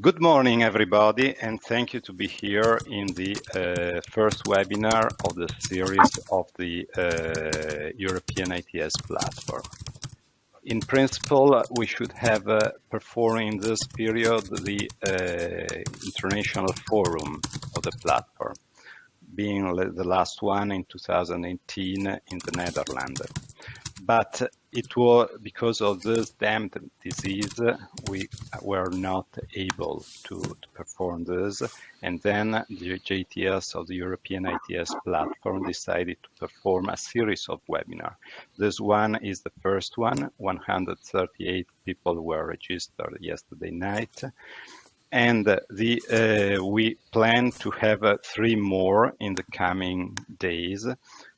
Good morning, everybody, and thank you to be here in the first webinar of the series of the European ITS platform. In principle, we should have performed in this period the international forum of the platform, being the last one in 2018 in the Netherlands. But it was because of this damned disease, we were not able to perform this. And then the JTS of the European ITS platform decided to perform a series of webinars. This one is the first one. 138 people were registered yesterday night. And we plan to have 3 more in the coming days.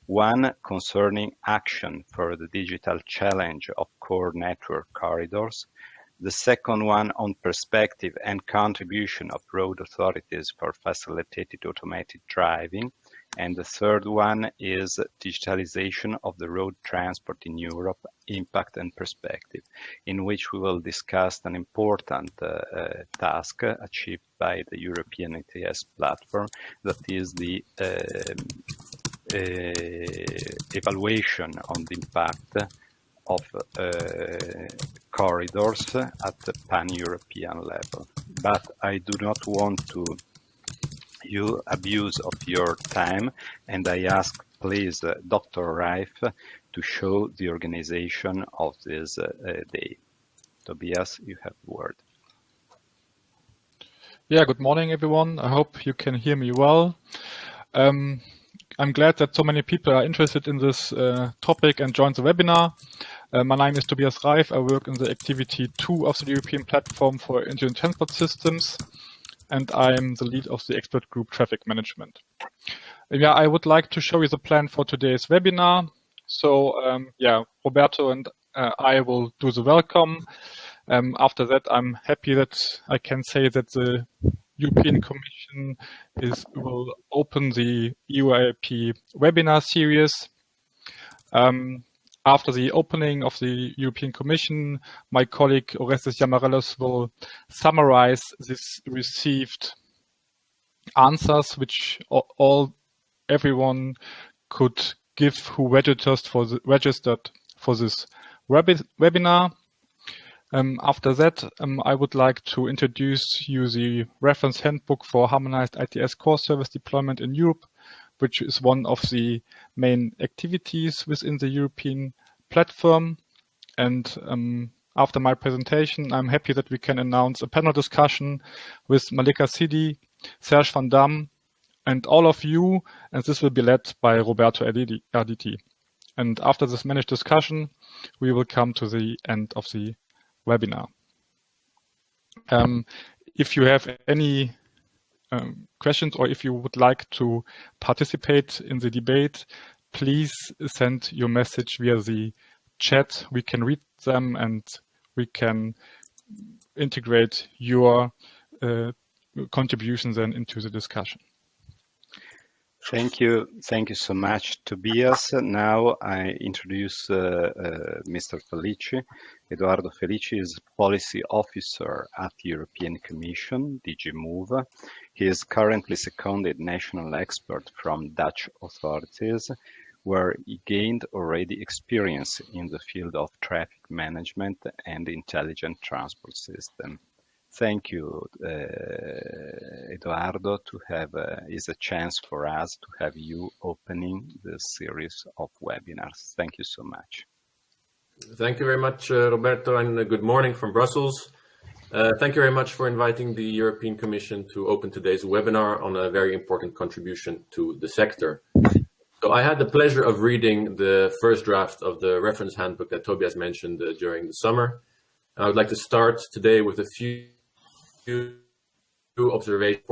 One concerning action for the digital challenge of core network corridors. The second one on perspective and contribution of road authorities for facilitated automated driving. And the third one is digitalization of the road transport in Europe, impact and perspective, in which we will discuss an important task achieved by the European ITS platform, that is the evaluation on the impact of corridors at the pan-European level. But I do not want to abuse of your time, and I ask please Dr. Reif to show the organization of this day. Tobias, you have the word. Yeah, good morning everyone. I hope you can hear me well. I'm glad that so many people are interested in this topic and joined the webinar. My name is Tobias Reif. I work in the activity 2 of the European Platform for Intelligent Transport Systems, and I'm the lead of the expert group Traffic Management. Yeah, I would like to show you the plan for today's webinar. So Roberto and I will do the welcome. After that, I'm happy that I can say that the European Commission will open the EUEIP webinar series. After the opening of the European Commission, my colleague Orestes Yamarellos will summarize this received answers, which everyone could give who registered for this webinar. After that, I would like to introduce you the Reference Handbook for harmonized ITS core service deployment in Europe, which is one of the main activities within the European platform. And after my presentation, I'm happy that we can announce a panel discussion with Malika Sidi, Serge van Dam, and all of you, and this will be led by Roberto Arditi. And after this managed discussion, we will come to the end of the webinar. If you have any questions or if you would like to participate in the debate, please send your message via the chat. We can read them and we can integrate your contributions then into the discussion. Thank you so much, Tobias. Now I introduce Mr. Felici. Edoardo Felici is Policy Officer at the European Commission, DG Move. He is currently seconded national expert from Dutch authorities, where he gained already experience in the field of traffic management and intelligent transport system. Thank you, Edoardo, is a chance for us to have you opening this series of webinars. Thank you so much. Thank you very much, Roberto, and good morning from Brussels. Thank you very much for inviting the European Commission to open today's webinar on a very important contribution to the sector. So I had the pleasure of reading the first draft of the Reference Handbook that Tobias mentioned during the summer. I would like to start today with a few observations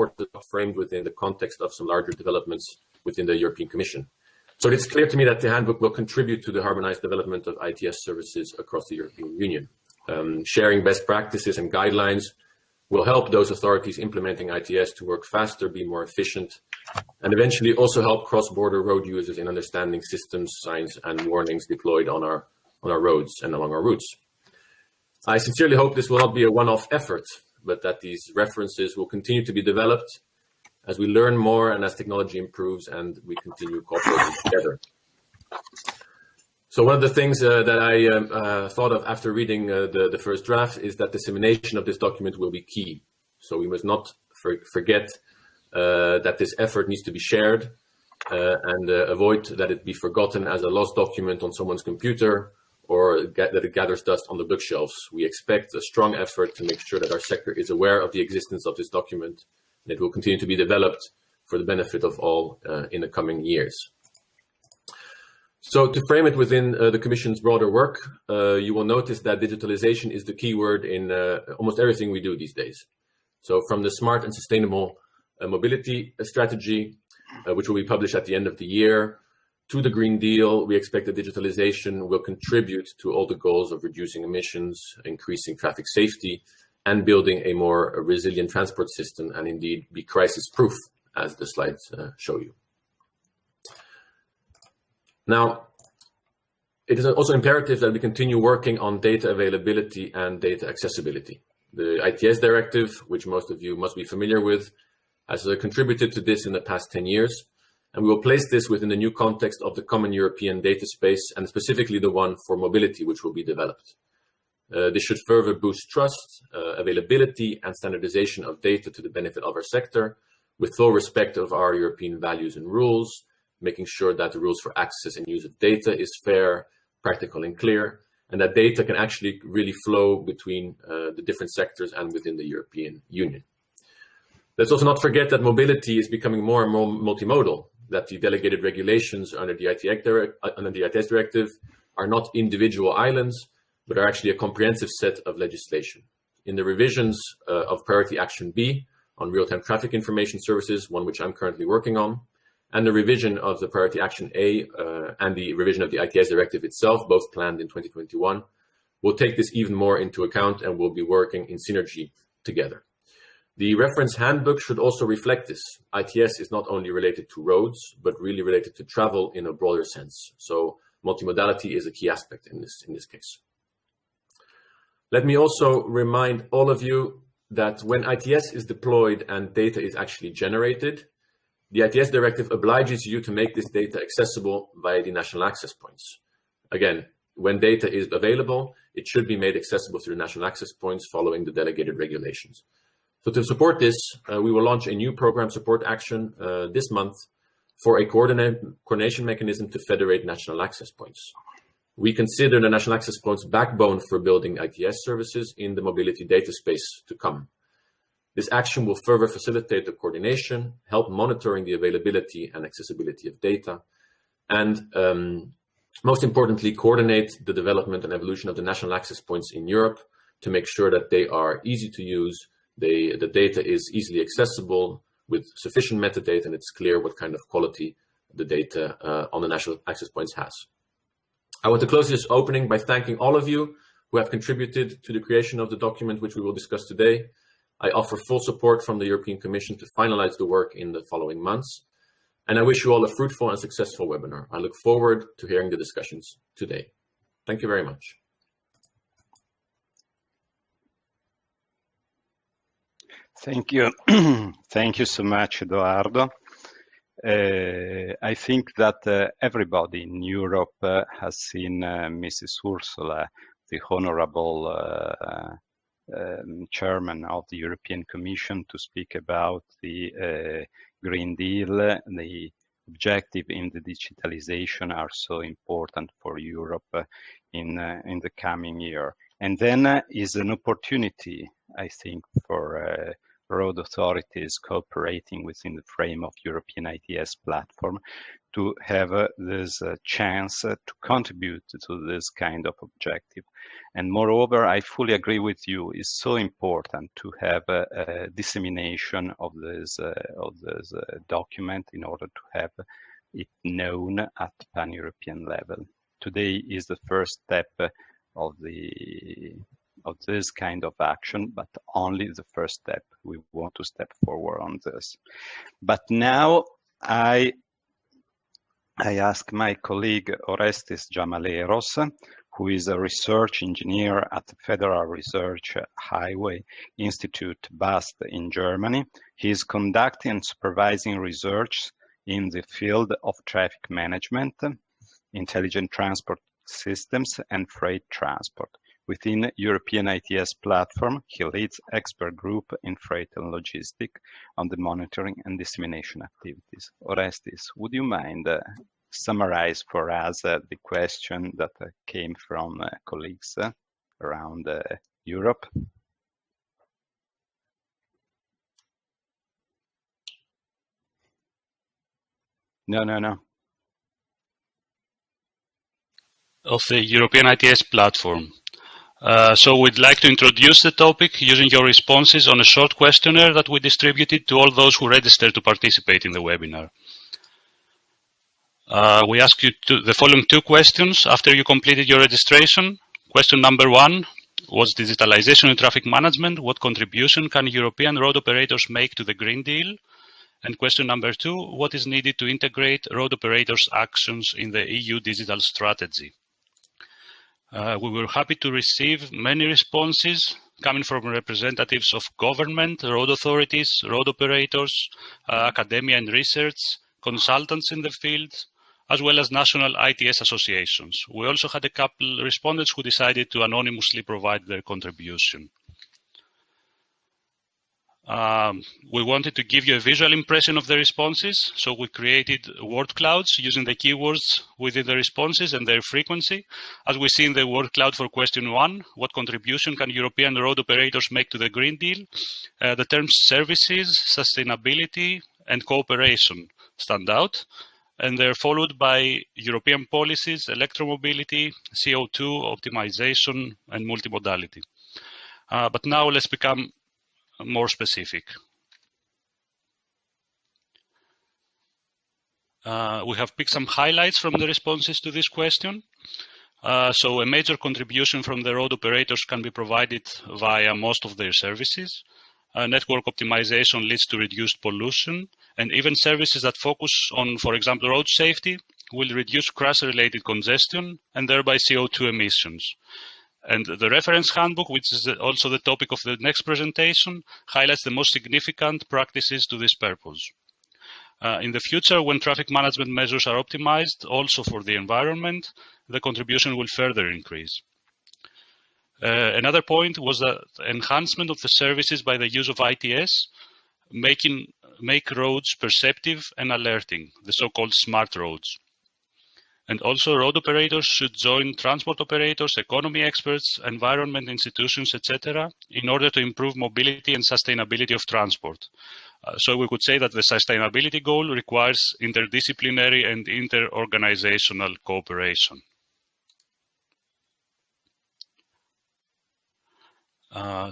framed within the context of some larger developments within the European Commission. So it's clear to me that the handbook will contribute to the harmonized development of ITS services across the European Union. Sharing best practices and guidelines will help those authorities implementing ITS to work faster, be more efficient, and eventually also help cross-border road users in understanding systems, signs, and warnings deployed on our roads and along our routes. I sincerely hope this will not be a one-off effort. but that these references will continue to be developed as we learn more and as technology improves and we continue cooperating together. So one of the things that I thought of after reading the first draft is that dissemination of this document will be key. So we must not forget that this effort needs to be shared and avoid that it be forgotten as a lost document on someone's computer or that it gathers dust on the bookshelves. We expect a strong effort to make sure that our sector is aware of the existence of this document, and it will continue to be developed for the benefit of all in the coming years. So to frame it within the Commission's broader work, you will notice that digitalization is the key word in almost everything we do these days. So from the smart and sustainable mobility strategy, which will be published at the end of the year, to the Green Deal, we expect that digitalization will contribute to all the goals of reducing emissions, increasing traffic safety, and building a more resilient transport system, and indeed be crisis-proof, as the slides show you. Now, it is also imperative that we continue working on data availability and data accessibility. The ITS Directive, which most of you must be familiar with, has contributed to this in the past 10 years, and we will place this within the new context of the Common European Data Space, and specifically the one for mobility, which will be developed. This should further boost trust, availability, and standardization of data to the benefit of our sector, with full respect of our European values and rules, making sure that the rules for access and use of data is fair, practical, and clear, and that data can actually really flow between the different sectors and within the European Union. Let's also not forget that mobility is becoming more and more multimodal, that the delegated regulations under the ITS Directive are not individual islands, but are actually a comprehensive set of legislation. In the revisions of Priority Action B on real-time traffic information services, one which I'm currently working on, and the revision of the Priority Action A and the revision of the ITS Directive itself, both planned in 2021, will take this even more into account and will be working in synergy together. The Reference Handbook should also reflect this. ITS is not only related to roads, but really related to travel in a broader sense. So multimodality is a key aspect in this case. Let me also remind all of you that when ITS is deployed and data is actually generated, the ITS Directive obliges you to make this data accessible via the national access points. Again, when data is available, it should be made accessible through national access points following the delegated regulations. So to support this, we will launch a new program support action this month for a coordination mechanism to federate national access points. We consider the national access points backbone for building ITS services in the mobility data space to come. This action will further facilitate the coordination, help monitoring the availability and accessibility of data, and most importantly, coordinate the development and evolution of the national access points in Europe to make sure that they are easy to use, the data is easily accessible with sufficient metadata, and it's clear what kind of quality the data on the national access points has. I want to close this opening by thanking all of you who have contributed to the creation of the document which we will discuss today. I offer full support from the European Commission to finalize the work in the following months, and I wish you all a fruitful and successful webinar. I look forward to hearing the discussions today. Thank you very much. Thank you. Thank you so much, Edoardo. I think that everybody in Europe has seen Mrs. Ursula, the honorable chairman of the European Commission, to speak about the Green Deal. The objective in the digitalization are so important for Europe in the coming year. And then is an opportunity, I think, for road authorities cooperating within the frame of European ITS platform to have this chance to contribute to this kind of objective. And moreover, I fully agree with you, it's so important to have a dissemination of this document in order to have it known at pan-European level. Today is the first step of this kind of action, but only the first step. We want to step forward on this. But now I ask my colleague Orestes Jamaleros, who is a research engineer at the Federal Research Highway Institute Bast in Germany. He is conducting and supervising research in the field of traffic management, intelligent transport systems, and freight transport. Within European ITS platform, he leads expert group in freight and logistics on the monitoring and dissemination activities. Orestes, would you mind summarize for us the question that came from colleagues around Europe? No. Of the European ITS platform. So we'd like to introduce the topic using your responses on a short questionnaire that we distributed to all those who registered to participate in the webinar. We ask you the following two questions after you completed your registration. Question number 1 was digitalization in traffic management. What contribution can European road operators make to the Green Deal? And question number 2, what is needed to integrate road operators' actions in the EU digital strategy? We were happy to receive many responses coming from representatives of government, road authorities, road operators, academia and research, consultants in the field, as well as national ITS associations. We also had a couple respondents who decided to anonymously provide their contribution. We wanted to give you a visual impression of the responses, so we created word clouds using the keywords within the responses and their frequency. As we see in the word cloud for question 1, what contribution can European road operators make to the Green Deal? The terms services, sustainability, and cooperation stand out, and they're followed by European policies, electromobility, CO2 optimization, and multimodality. But now let's become more specific. We have picked some highlights from the responses to this question. So a major contribution from the road operators can be provided via most of their services. Network optimization leads to reduced pollution, and even services that focus on, for example, road safety will reduce crash-related congestion and thereby CO2 emissions. And the Reference Handbook, which is also the topic of the next presentation, highlights the most significant practices to this purpose. In the future, when traffic management measures are optimized also for the environment, the contribution will further increase. Another point was the enhancement of the services by the use of ITS, make roads perceptive and alerting, the so-called smart roads. And also road operators should join transport operators, economy experts, environment institutions, etc., in order to improve mobility and sustainability of transport. So we could say that the sustainability goal requires interdisciplinary and inter-organizational cooperation.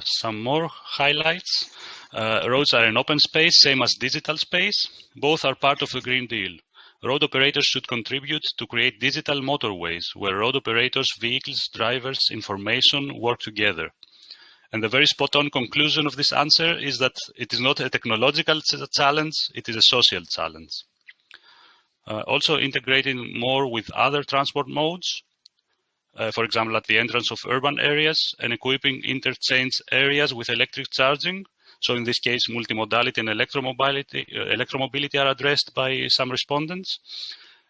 Some more highlights. Roads are an open space, same as digital space. Both are part of the Green Deal. Road operators should contribute to create digital motorways where road operators, vehicles, drivers, information work together. And the very spot-on conclusion of this answer is that it is not a technological challenge, it is a social challenge. Also integrating more with other transport modes, for example, at the entrance of urban areas, and equipping interchange areas with electric charging. So in this case, multimodality and electromobility are addressed by some respondents.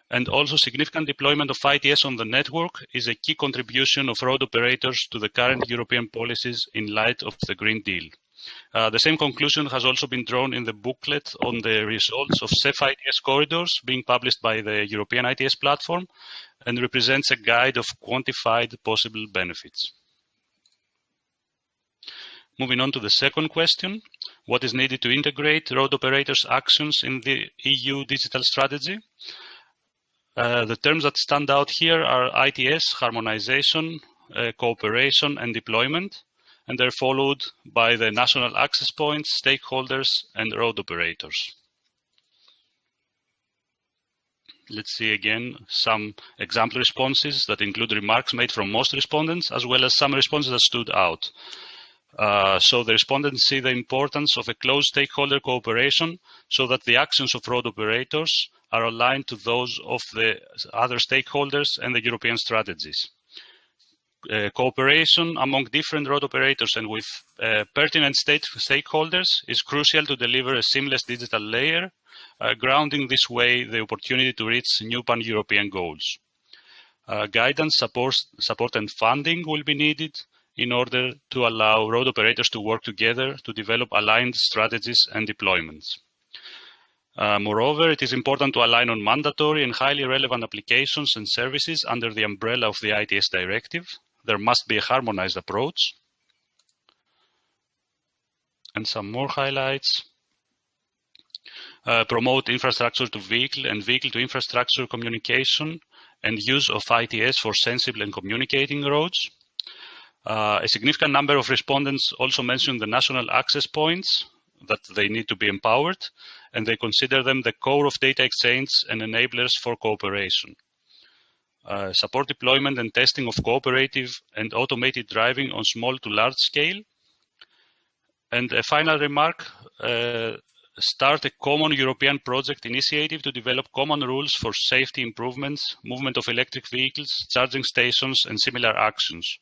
And also significant deployment of ITS on the network is a key contribution of road operators to the current European policies in light of the Green Deal. The same conclusion has also been drawn in the booklet on the results of CEF ITS corridors being published by the European ITS platform and represents a guide of quantified possible benefits. Moving on to the second question, what is needed to integrate road operators' actions in the EU digital strategy? The terms that stand out here are ITS, harmonization, cooperation, and deployment, and they're followed by the national access points, stakeholders, and road operators. Let's see again some example responses that include remarks made from most respondents, as well as some responses that stood out. So the respondents see the importance of a close stakeholder cooperation so that the actions of road operators are aligned to those of the other stakeholders and the European strategies. cooperation among different road operators and with pertinent stakeholders is crucial to deliver a seamless digital layer, grounding this way the opportunity to reach new pan-European goals. Guidance, support and funding will be needed in order to allow road operators to work together to develop aligned strategies and deployments. Moreover, it is important to align on mandatory and highly relevant applications and services under the umbrella of the ITS Directive. There must be a harmonized approach. And some more highlights. Promote infrastructure to vehicle and vehicle to infrastructure communication and use of ITS for sensible and communicating roads. A significant number of respondents also mentioned the national access points, that they need to be empowered, and they consider them the core of data exchange and enablers for cooperation. Support deployment and testing of cooperative and automated driving on small to large scale. And a final remark, start a common European project initiative to develop common rules for safety improvements, movement of electric vehicles, charging stations, and similar actions.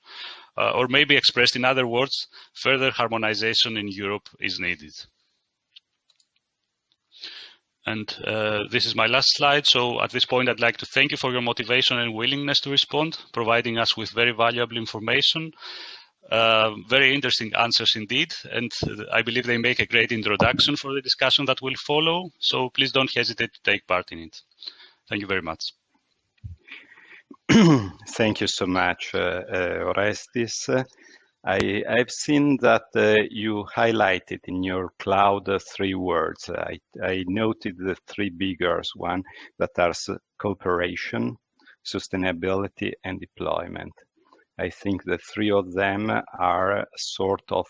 Or maybe expressed in other words, further harmonization in Europe is needed. And this is my last slide. So at this point, I'd like to thank you for your motivation and willingness to respond, providing us with very valuable information. Very interesting answers indeed, and I believe they make a great introduction for the discussion that will follow. So please don't hesitate to take part in it. Thank you very much. Thank you so much, Orestis. I've seen that you highlighted in your cloud 3 words. I noted the 3 bigger one that are cooperation, sustainability, and deployment. I think the 3 of them are a sort of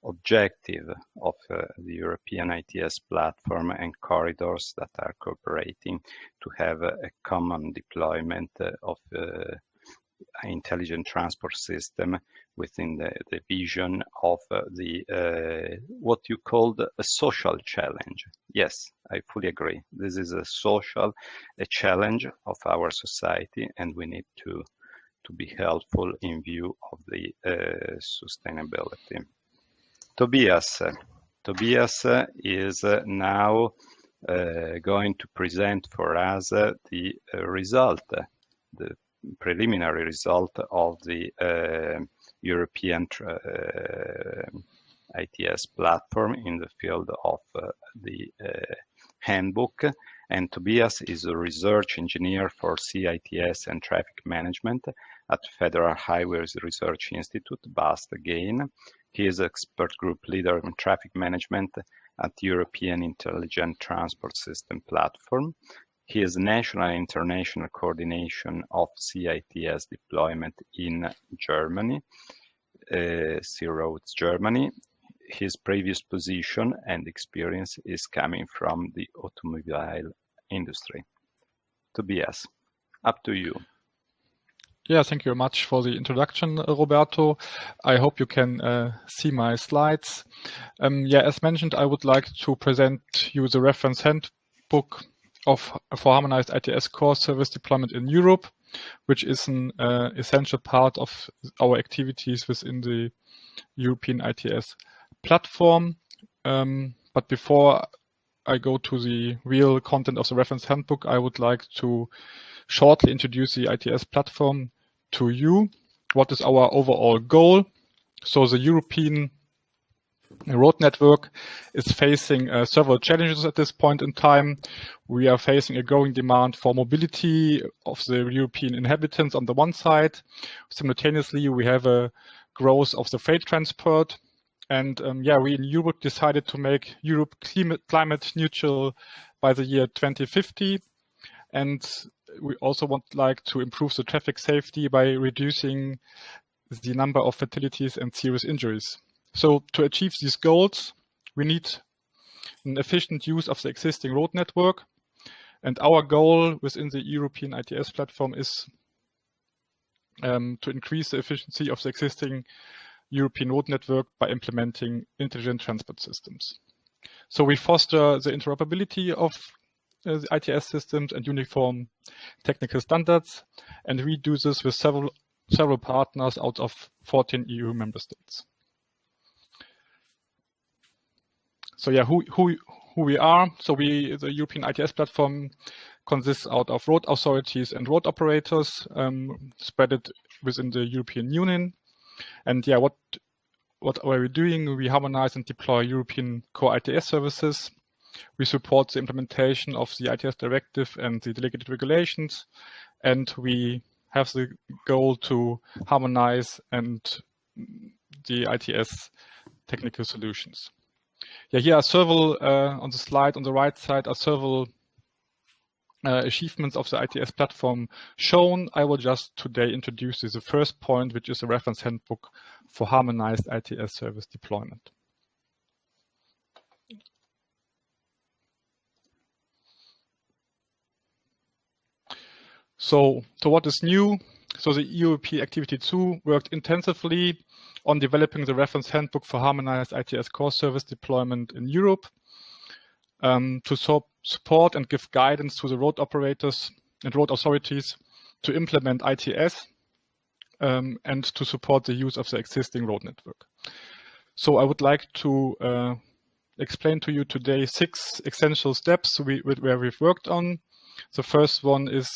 objective of the European ITS platform and corridors that are cooperating to have a common deployment of intelligent transport system within the vision of what you called a social challenge. Yes, I fully agree. This is a challenge of our society, and we need to be helpful in view of the sustainability. Tobias is now going to present for us the preliminary result of the European ITS platform in the field of the handbook. And Tobias is a research engineer for CITS and traffic management at Federal Highways Research Institute, BAST again. He is expert group leader in traffic management at European Intelligent Transport System platform. He is national and international coordination of CITS deployment in Germany, C-Roads Germany. His previous position and experience is coming from the automobile industry. Tobias, up to you. Yeah, thank you very much for the introduction, Roberto. I hope you can see my slides. As mentioned, I would like to present you the Reference Handbook for harmonized ITS core service deployment in Europe, which is an essential part of our activities within the European ITS platform. But before I go to the real content of the Reference Handbook, I would like to shortly introduce the ITS platform to you. What is our overall goal? So the European road network is facing several challenges at this point in time. We are facing a growing demand for mobility of the European inhabitants on the one side. Simultaneously, we have a growth of the freight transport. And we in Europe decided to make Europe climate neutral by the year 2050. And we also would like to improve the traffic safety by reducing the number of fatalities and serious injuries. So to achieve these goals, we need an efficient use of the existing road network. And our goal within the European ITS platform is to increase the efficiency of the existing European road network by implementing intelligent transport systems. So we foster the interoperability of the ITS systems and uniform technical standards, and we do this with several several partners out of 14 EU member states. So yeah, who we are. So the European ITS platform consists out of road authorities and road operators, spread it within the European Union. And yeah, what are we doing? We harmonize and deploy European core ITS services. We support the implementation of the ITS Directive and the Delegated Regulations, and we have the goal to harmonize and the ITS technical solutions. Yeah, here are several, on the slide on the right side are several achievements of the ITS platform shown. I will just today introduce the first point, which is a reference handbook for harmonized ITS service deployment. So what is new? So the EUEIP Activity 2 worked intensively on developing the reference handbook for harmonized ITS core service deployment in Europe, to support and give guidance to the road operators and road authorities to implement ITS, and to support the use of the existing road network. So I would like to explain to you today 6 essential steps where we've worked on. The first one is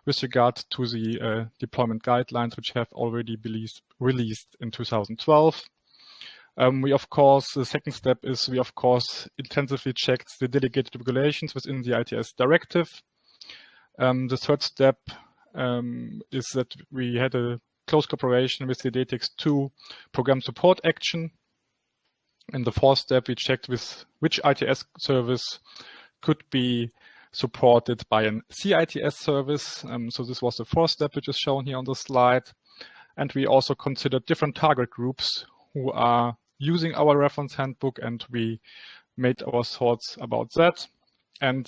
with regard to the deployment guidelines, which have already been released in 2012. The second step is we of course intensively checked the delegated regulations within the ITS Directive. The third step is that we had a close cooperation with the DATEX 2 program support action. And the fourth step, we checked with which ITS service could be supported by an CITS service. So this was the fourth step, which is shown here on the slide. And we also considered different target groups who are using our reference handbook, and we made our thoughts about that. And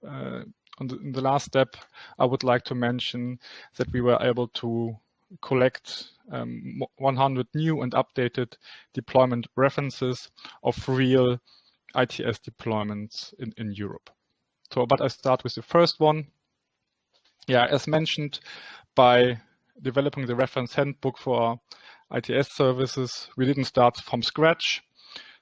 in the last step, I would like to mention that we were able to collect 100 new and updated deployment references of real ITS deployments in Europe. But I start with the first one. Yeah, as mentioned, by developing the reference handbook for ITS services, we didn't start from scratch.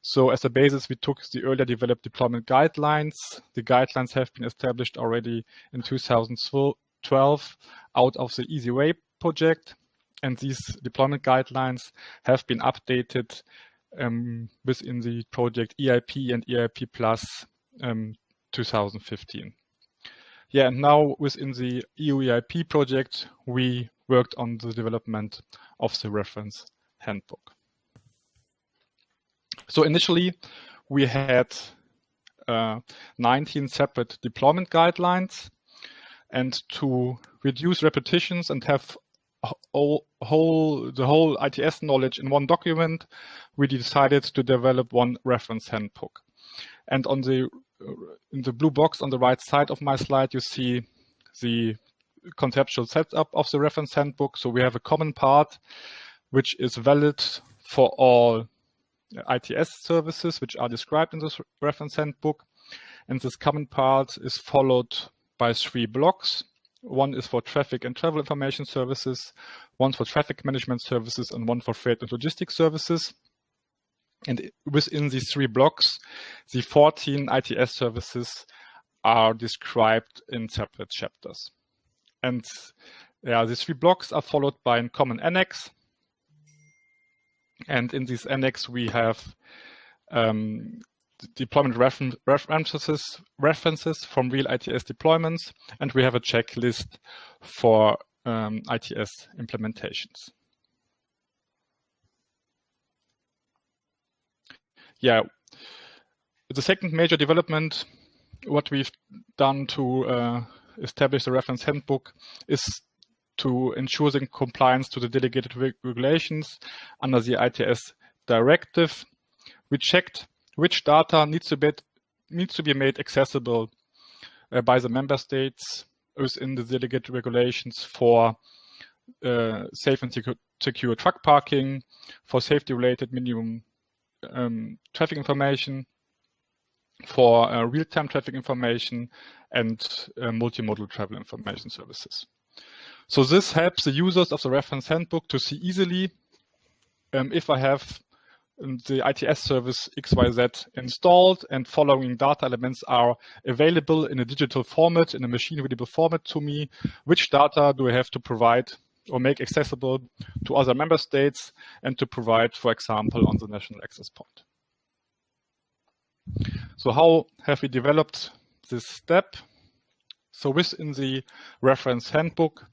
So as a basis, we took the earlier developed deployment guidelines. The guidelines have been established already in 2012 out of the EUEIP project. And these deployment guidelines have been updated within the project EIP and EIP Plus 2015. Yeah, and now within the EUEIP project, we worked on the development of the reference handbook. So initially, we had 19 separate deployment guidelines, and to reduce repetitions and have the whole ITS knowledge in one document, we decided to develop one reference handbook. And in the blue box on the right side of my slide, you see the conceptual setup of the reference handbook. So we have a common part, which is valid for all ITS services, which are described in this reference handbook. And this common part is followed by 3 blocks. One is for traffic and travel information services, one for traffic management services, and one for freight and logistics services. And within these 3 blocks, the 14 ITS services are described in separate chapters. And yeah, these 3 blocks are followed by a common annex. And in this annex, we have deployment references from real ITS deployments, and we have a checklist for ITS implementations. Yeah, the second major development, what we've done to establish the reference handbook, is to ensure the compliance to the delegated regulations under the ITS Directive. We checked which data needs to be made accessible by the member states within the delegated regulations for safe and secure truck parking, for safety-related minimum traffic information, for real-time traffic information, and multimodal travel information services. So this helps the users of the reference handbook to see easily if I have the ITS service XYZ installed and following data elements are available in a digital format, in a machine-readable format to me, which data do I have to provide or make accessible to other member states and to provide, for example, on the national access point. So how have we developed this step? So within the reference handbook,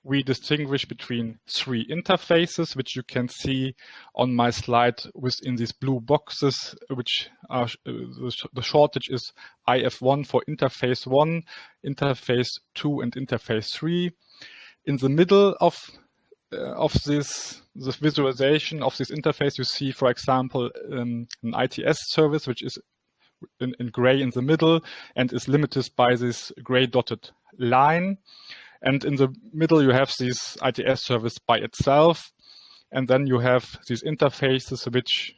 we distinguish between 3 interfaces, which you can see on my slide within these blue boxes, which are the shortage is IF1 for interface 1, interface 2, and interface 3. In the middle of this visualization of this interface, you see, for example, an ITS service, which is in gray in the middle and is limited by this gray dotted line. And in the middle, you have this ITS service by itself. And then you have these interfaces which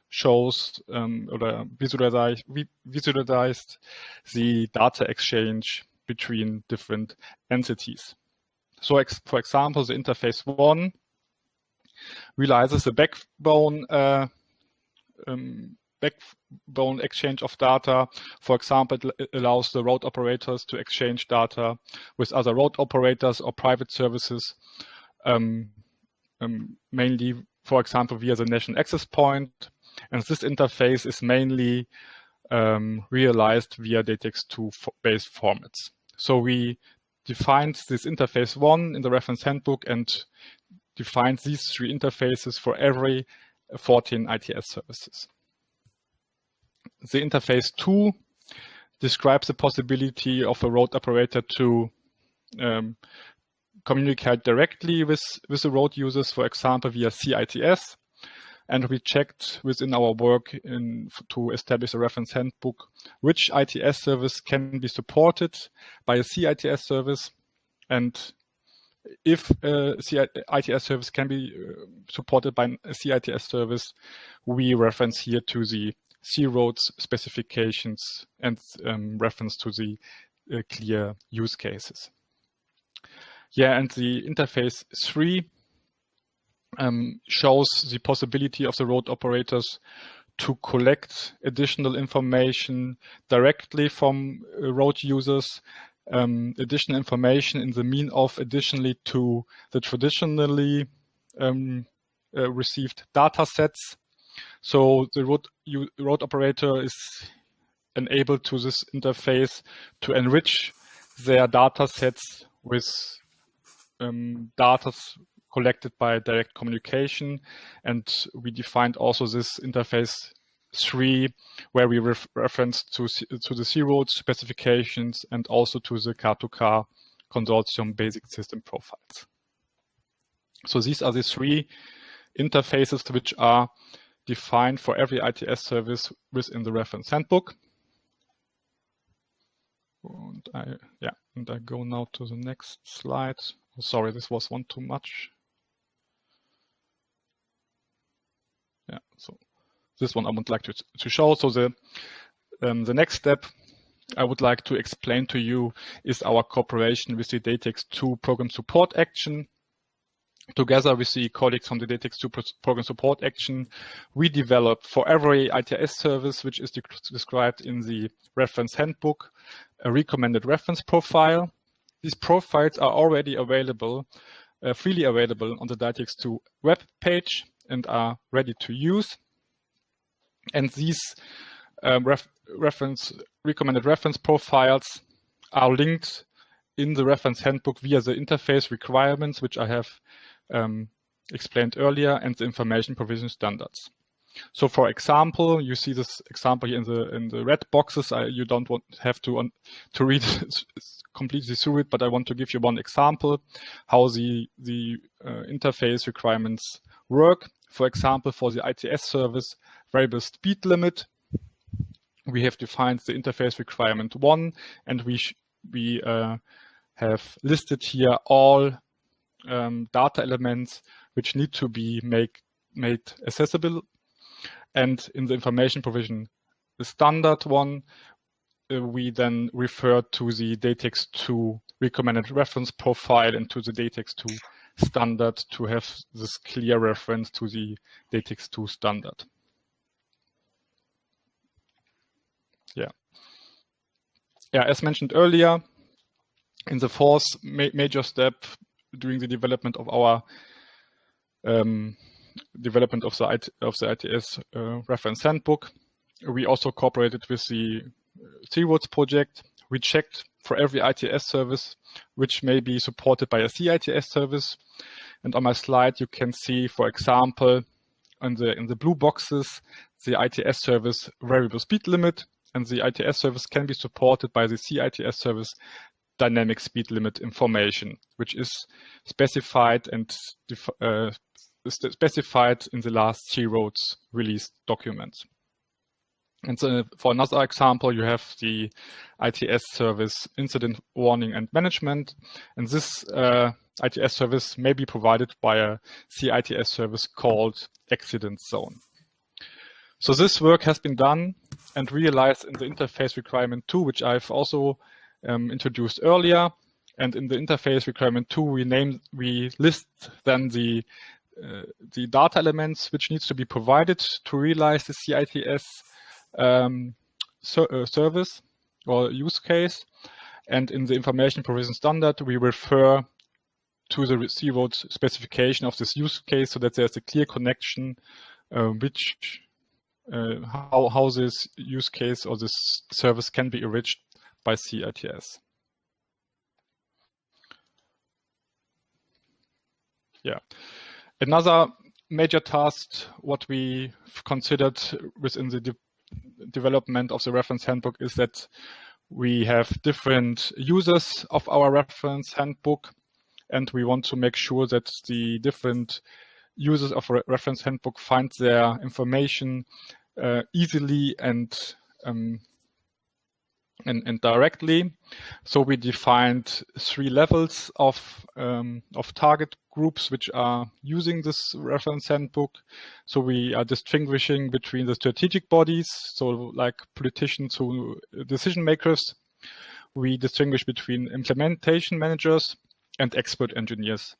shows or visualized the data exchange between different entities. So for example, the interface 1 realizes the backbone exchange of data. For example, it allows the road operators to exchange data with other road operators or private services, mainly, for example, via the national access point. And this interface is mainly realized via DATEX2 based formats. So we defined this interface 1 in the reference handbook and defined these 3 interfaces for every 14 ITS services. The interface 2 describes the possibility of a road operator to communicate directly with the road users, for example, via CITS. And we checked within our work to establish a reference handbook which ITS service can be supported by a CITS service. And if a CITS service can be supported by a CITS service, we reference here to the C-Roads specifications and reference to the clear use cases. Yeah, and the interface 3 shows the possibility of the road operators to collect additional information directly from road users, additional information in the mean of additionally to the traditionally received data sets. So the road operator is enabled to this interface to enrich their data sets with data collected by direct communication. And we defined also this interface 3, where we reference to the C-Roads specifications and also to the car-to-car consortium basic system profiles. So these are the 3 interfaces which are defined for every ITS service within the reference handbook. And I go now to the next slide. Oh, sorry, this was one too much. Yeah, so this one I would like to show. So the next step I would like to explain to you is our cooperation with the DATEX2 program support action. Together with the colleagues from the DATEX2 program support action, we developed for every ITS service, which is described in the reference handbook, a recommended reference profile. These profiles are already available, freely available on the DATEX2 web page and are ready to use. And these recommended reference profiles are linked in the reference handbook via the interface requirements, which I have explained earlier, and the information provision standards. So, for example, you see this example here in the red boxes. You don't have to read completely through it, but I want to give you one example how the interface requirements work. For example, for the ITS service variable speed limit, we have defined the interface requirement 1, and we have listed here all data elements which need to be made accessible. And in the information provision, the standard one, we then refer to the DATEX 2 recommended reference profile and to the DATEX 2 standard to have this clear reference to the DATEX 2 standard. Yeah, as mentioned earlier, in the fourth major step during the development of our development of the ITS Reference Handbook, we also cooperated with the C-Roads project. We checked for every ITS service which may be supported by a CITS service. And on my slide, you can see, for example, in the blue boxes, the ITS service variable speed limit, and the ITS service can be supported by the CITS service dynamic speed limit information, which is specified and specified in the last C-Roads release documents. And so for another example, you have the ITS service incident warning and management. And this ITS service may be provided by a CITS service called accident zone. So this work has been done and realized in the interface requirement 2, which I've also introduced earlier. And in the interface requirement 2, we list then the data elements which needs to be provided to realize the CITS service or use case. And in the information provision standard, we refer to the C-Roads specification of this use case so that there's a clear connection how this use case or this service can be enriched by CITS. Yeah. Another major task what we considered within the development of the reference handbook is that we have different users of our reference handbook, and we want to make sure that the different users of a reference handbook find their information easily and directly. So we defined 3 levels of target groups which are using this reference handbook. So we are distinguishing between the strategic bodies, so like politicians who decision makers. We distinguish between implementation managers and expert engineers.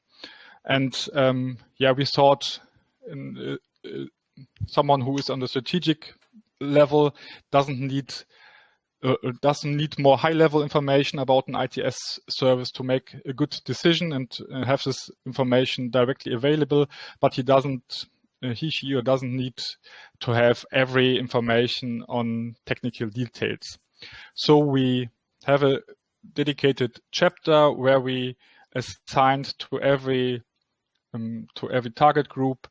And we thought someone who is on the strategic level doesn't need more high-level information about an ITS service to make a good decision and have this information directly available, but he she doesn't need to have every information on technical details. So we have a dedicated chapter where we assigned to every target group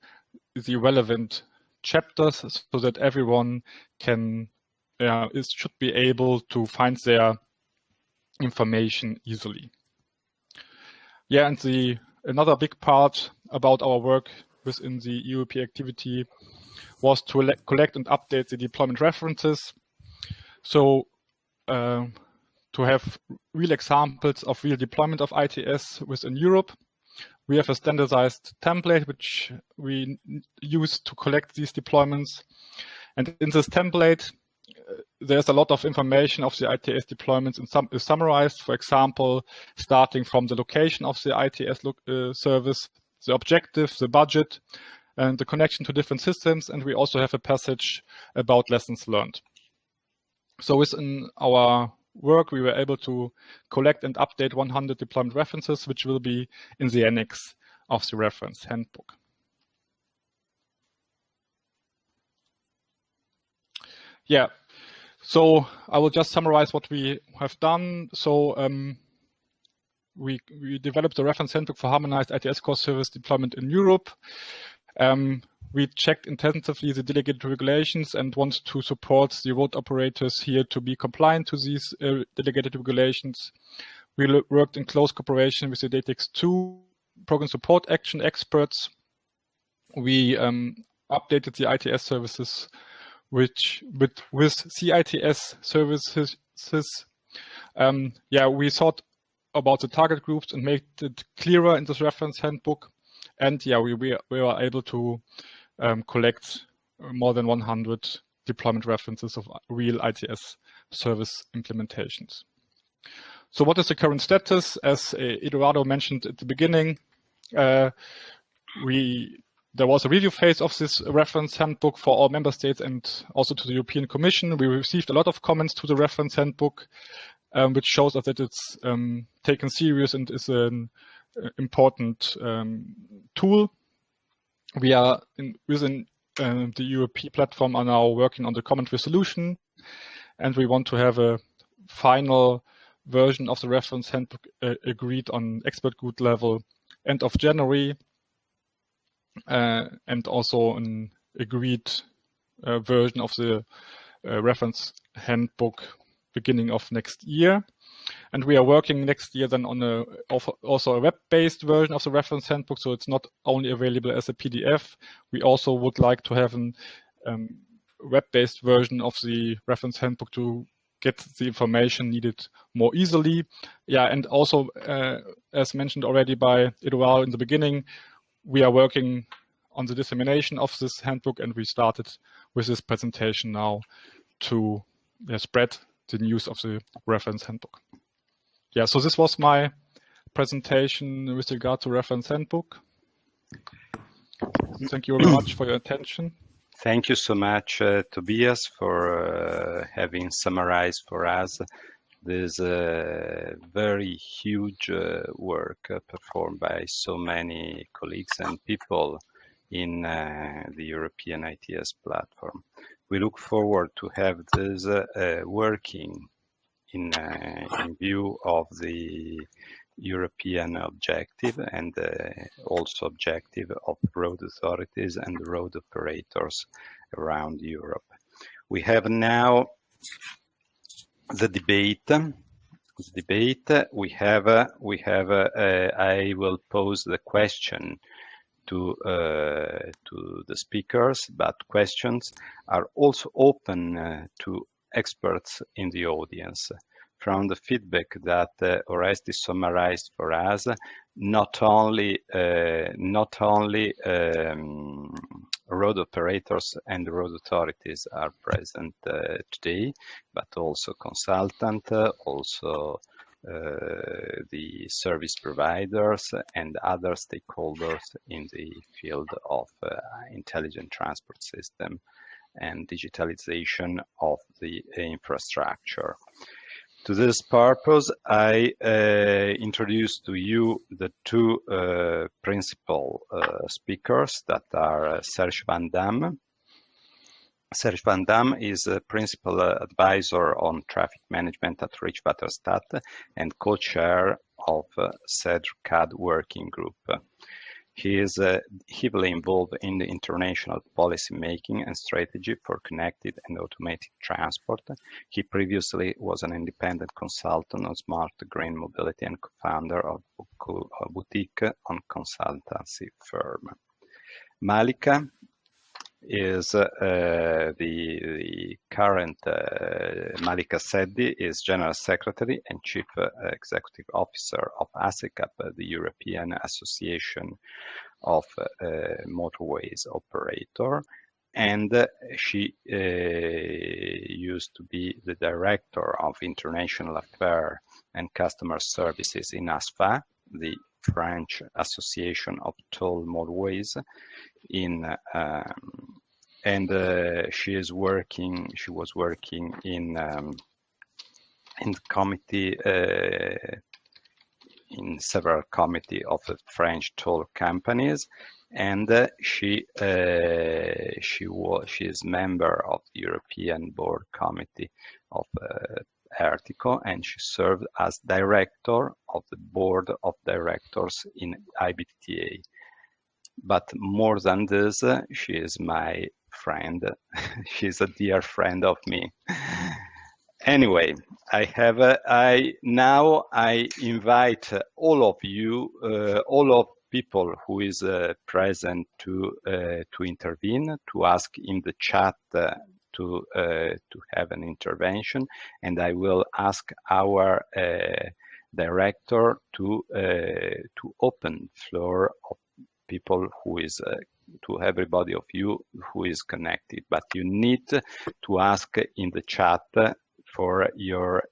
the relevant chapters so that everyone should be able to find their information easily. Yeah, and another big part about our work within the EUEIP activity was to collect and update the deployment references. So to have real examples of real deployment of ITS within Europe. We have a standardized template which we use to collect these deployments. And in this template, there's a lot of information of the ITS deployments is summarized, for example, starting from the location of the ITS service, the objective, the budget, and the connection to different systems. And we also have a passage about lessons learned. So within our work, we were able to collect and update 100 deployment references, which will be in the annex of the reference handbook. Yeah, so I will just summarize what we have done. So we developed the reference handbook for harmonized ITS core service deployment in Europe. We checked intensively the delegated regulations and want to support the road operators here to be compliant to these delegated regulations. We worked in close cooperation with the DATEX 2 program support action experts. We updated the ITS services with CITS services. We thought about the target groups and made it clearer in this reference handbook. And we were able to collect more than 100 deployment references of real ITS service implementations. So what is the current status? As Eduardo mentioned at the beginning, there was a review phase of this reference handbook for all member states and also to the European Commission. We received a lot of comments to the reference handbook, which shows us that it's taken serious and is an important tool. We are within the EUEIP platform are now working on the comment resolution, and we want to have a final version of the reference handbook agreed on expert good level end of January, and also an agreed version of the reference handbook beginning of next year. And we are working next year then on also a web-based version of the reference handbook, so it's not only available as a PDF. We also would like to have a web-based version of the reference handbook to get the information needed more easily. Yeah, and also, as mentioned already by Eduardo in the beginning, we are working on the dissemination of this handbook, and we started with this presentation now to spread the news of the reference handbook. Yeah, so this was my presentation with regard to reference handbook. Thank you very much for your attention. Thank you so much, Tobias, for having summarized for us this very huge work performed by so many colleagues and people in the European ITS platform. We look forward to have this working in view of the European objective and also objective of road authorities and road operators around Europe. We have now the debate. I will pose the question to the speakers, but questions are also open to experts in the audience. From the feedback that Oresti summarized for us, not only road operators and road authorities are present today, but also consultant, also the service providers and other stakeholders in the field of intelligent transport system and digitalization of the infrastructure. To this purpose, I introduce to you the two principal speakers that are Serge Van Dam. Serge Van Dam is a principal advisor on traffic management at Rijkswaterstaat and co-chair of CEDRCAD working group. He is heavily involved in the international policy making and strategy for connected and automated transport. He previously was an independent consultant on smart green mobility and co-founder of a boutique on consultancy firm. Malika is the current Malika Seddi is General Secretary and Chief Executive Officer of ASECAP, the European Association of Motorways Operator, and she used to be the Director of International Affairs and Customer Services in ASFA, the French Association of Toll Motorways, and she was working in the committee in several committees of the French toll companies, and she is member of the European Board Committee of Article, and she served as director of the board of directors in IBTA. But more than this, she is my friend. She's a dear friend of me. Anyway, now I invite all of you, all of people who is present to intervene, to ask in the chat to have an intervention, and I will ask our director to open floor of people who is to everybody of you who is connected, but you need to ask in the chat for your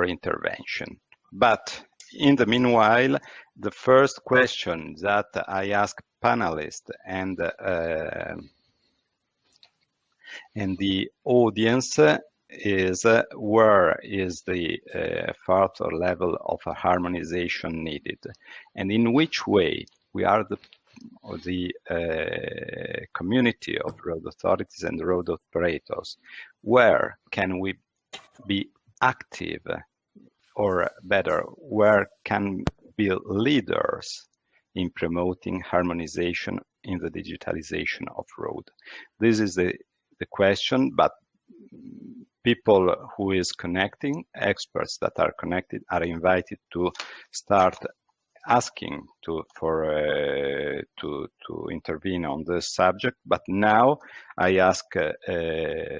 intervention. But in the meanwhile, the first question that I ask panelists and the audience is where is the further level of harmonization needed, and in which way we are the community of road authorities and road operators, where can we be active, or better, where can be leaders in promoting harmonization in the digitalization of road? This is the question, but people who is connecting, experts that are connected, are invited to start asking to intervene on this subject. But now I ask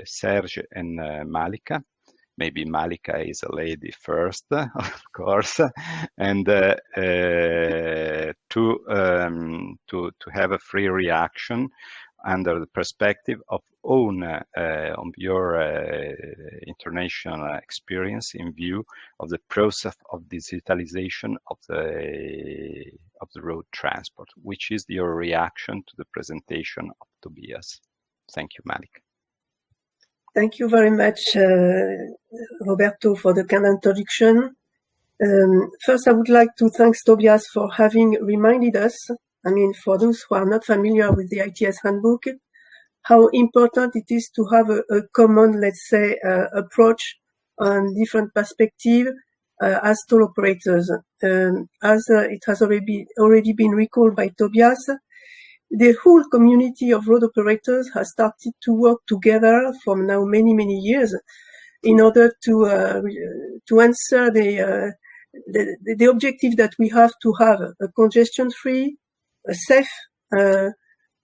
Serge and Malika. Maybe Malika is a lady first, of course, and to have a free reaction under the perspective of your international experience in view of the process of digitalization of the road transport. Which is your reaction to the presentation of Tobias? Thank you, Malika. Thank you very much, Roberto, for the kind introduction. First, I would like to thank Tobias for having reminded us, I mean, for those who are not familiar with the ITS Handbook, how important it is to have a common, let's say, approach on different perspectives as toll operators. As it has already been recalled by Tobias, the whole community of road operators has started to work together for now many years in order to answer the objective that we have to have a congestion-free, a safe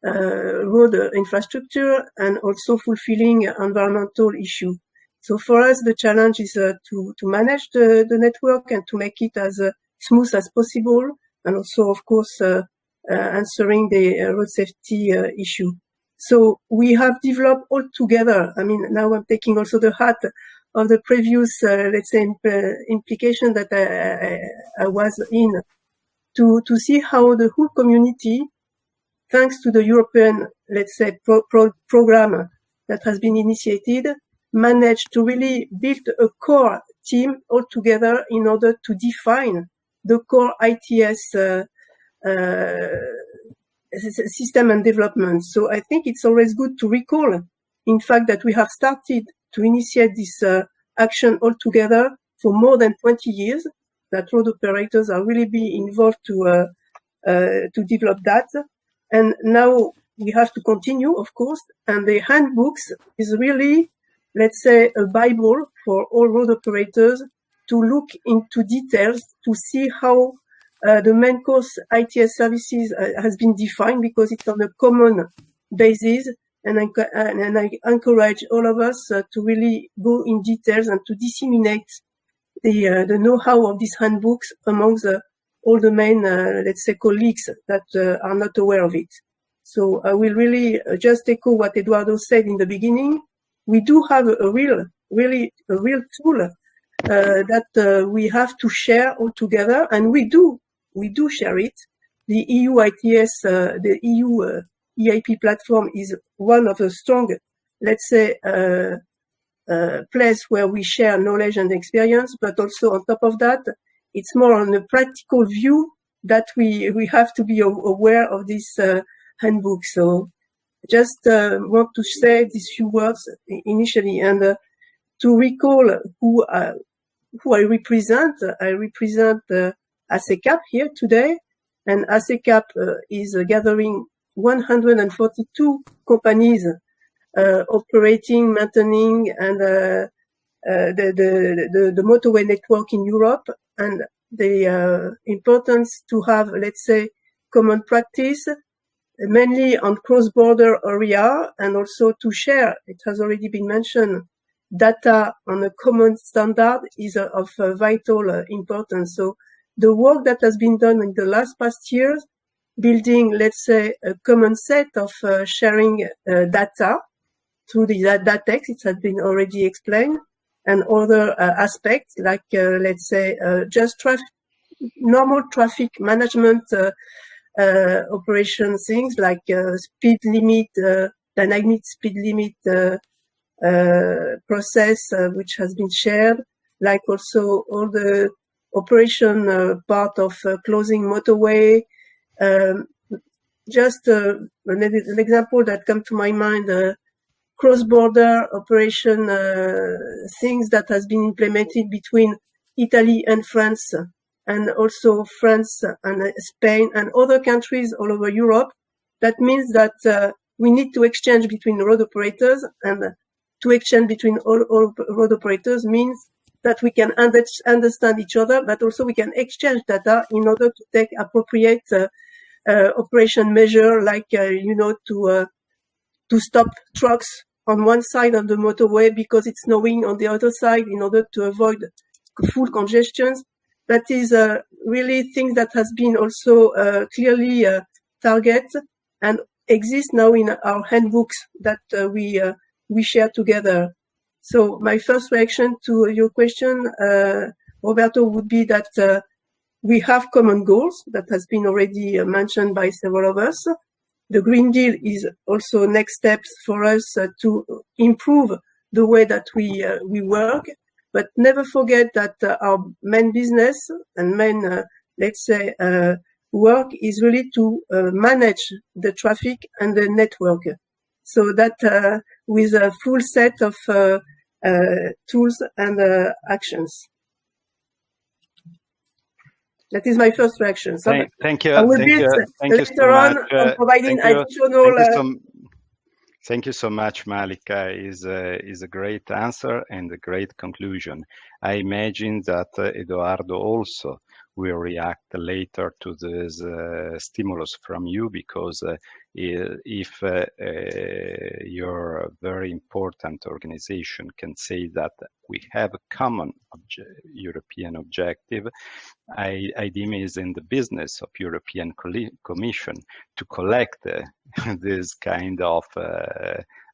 road infrastructure, and also fulfilling environmental issue. So for us, the challenge is to manage the network and to make it as smooth as possible, and also, of course, answering the road safety issue. So we have developed all together. I mean, now I'm taking also the hat of the previous, let's say, implication that I was in, to see how the whole community, thanks to the European, let's say, program that has been initiated, managed to really build a core team all together in order to define the core ITS system and development. So I think it's always good to recall, in fact, that we have started to initiate this action all together for more than 20 years, that road operators are really being involved to develop that. And now we have to continue, of course, and the handbooks is really, let's say, a Bible for all road operators to look into details to see how the main course ITS services has been defined, because it's on a common basis, and I encourage all of us to really go in details and to disseminate the know-how of these handbooks amongst all the main, let's say, colleagues that are not aware of it. So I will really just echo what Eduardo said in the beginning. We do have a real tool that we have to share all together, and we do share it. The EUEIP, the EUEIP platform is one of the strong, let's say, place where we share knowledge and experience, but also on top of that, it's more on a practical view that we have to be aware of this handbook. So just want to say these few words initially, and to recall who I represent. I represent ASECAP here today, and ASECAP is gathering 142 companies operating, maintaining, and the motorway network in Europe, and the importance to have, let's say, common practice, mainly on cross-border area, and also to share, it has already been mentioned, data on a common standard is of vital importance. So the work that has been done in the past years, building, let's say, a common set of sharing data, through that text. It has been already explained, and other aspects like let's say just normal traffic management operation things like speed limit, dynamic speed limit process, which has been shared, like also all the operation part of closing motorway. Just an example that come to my mind, cross-border operation things that has been implemented between Italy and France, and also France and Spain and other countries all over Europe. That means that we need to exchange between road operators, and to exchange between all road operators means that we can understand each other, but also we can exchange data in order to take appropriate operation measure, like to stop trucks on one side of the motorway because it's snowing on the other side in order to avoid full congestions. That is really things that has been also clearly target and exist now in our handbooks that we share together. So my first reaction to your question, Roberto, would be that we have common goals that has been already mentioned by several of us. The Green Deal is also next steps for us to improve the way that we work, but never forget that our main business and main, let's say, work is really to manage the traffic and the network. So that with a full set of tools and actions. That is my first reaction. So thank you. I will later on providing additional. Thank you so much, Malika. Is a great answer and a great conclusion. I imagine that Eduardo also will react later to this stimulus from you, because if your very important organization can say that we have a common European objective, I deem is in the business of European Commission to collect this kind of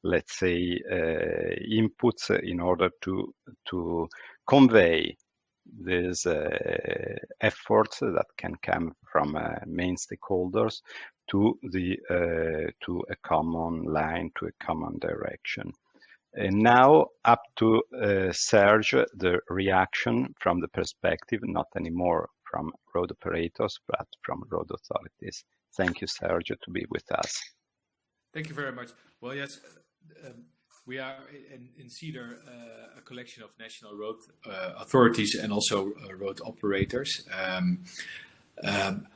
let's say inputs in order to convey these efforts that can come from main stakeholders to a common line, to a common direction. And now up to Serge, the reaction from the perspective, not anymore from road operators, but from road authorities. Thank you, Serge, to be with us. Thank you very much. Well, yes, we are in CEDAR a collection of national road authorities and also road operators.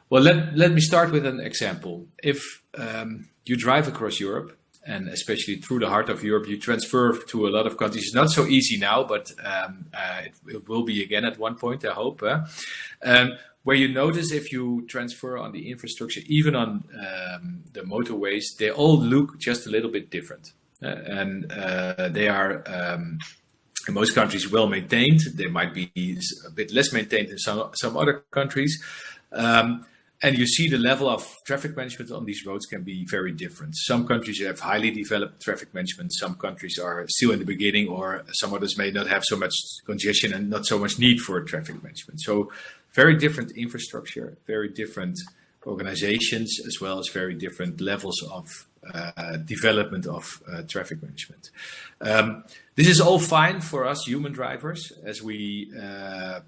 Well, let me start with an example. If you drive across Europe, and especially through the heart of Europe, you transfer to a lot of countries. It's not so easy now, but it will be again at one point, I hope. Where you notice if you transfer on the infrastructure, even on the motorways, they all look just a little bit different. And they are, in most countries, well maintained. They might be a bit less maintained in some other countries. And you see the level of traffic management on these roads can be very different. Some countries have highly developed traffic management. Some countries are still in the beginning, or some others may not have so much congestion and not so much need for traffic management. So very different infrastructure, very different organizations, as well as very different levels of development of traffic management. This is all fine for us human drivers. As we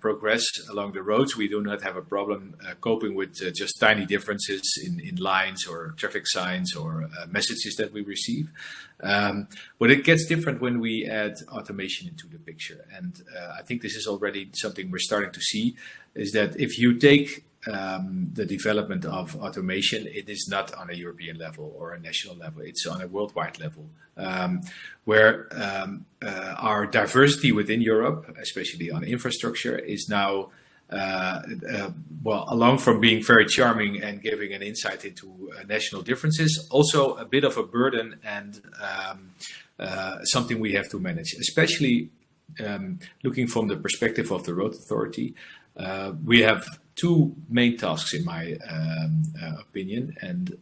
progress along the roads, we do not have a problem coping with just tiny differences in lines or traffic signs or messages that we receive. But it gets different when we add automation into the picture. And I think this is already something we're starting to see, is that if you take the development of automation, it is not on a European level or a national level. It's on a worldwide level, where our diversity within Europe, especially on infrastructure, is now, well, along from being very charming and giving an insight into national differences, also a bit of a burden and something we have to manage, especially looking from the perspective of the road authority. We have two main tasks, in my opinion, and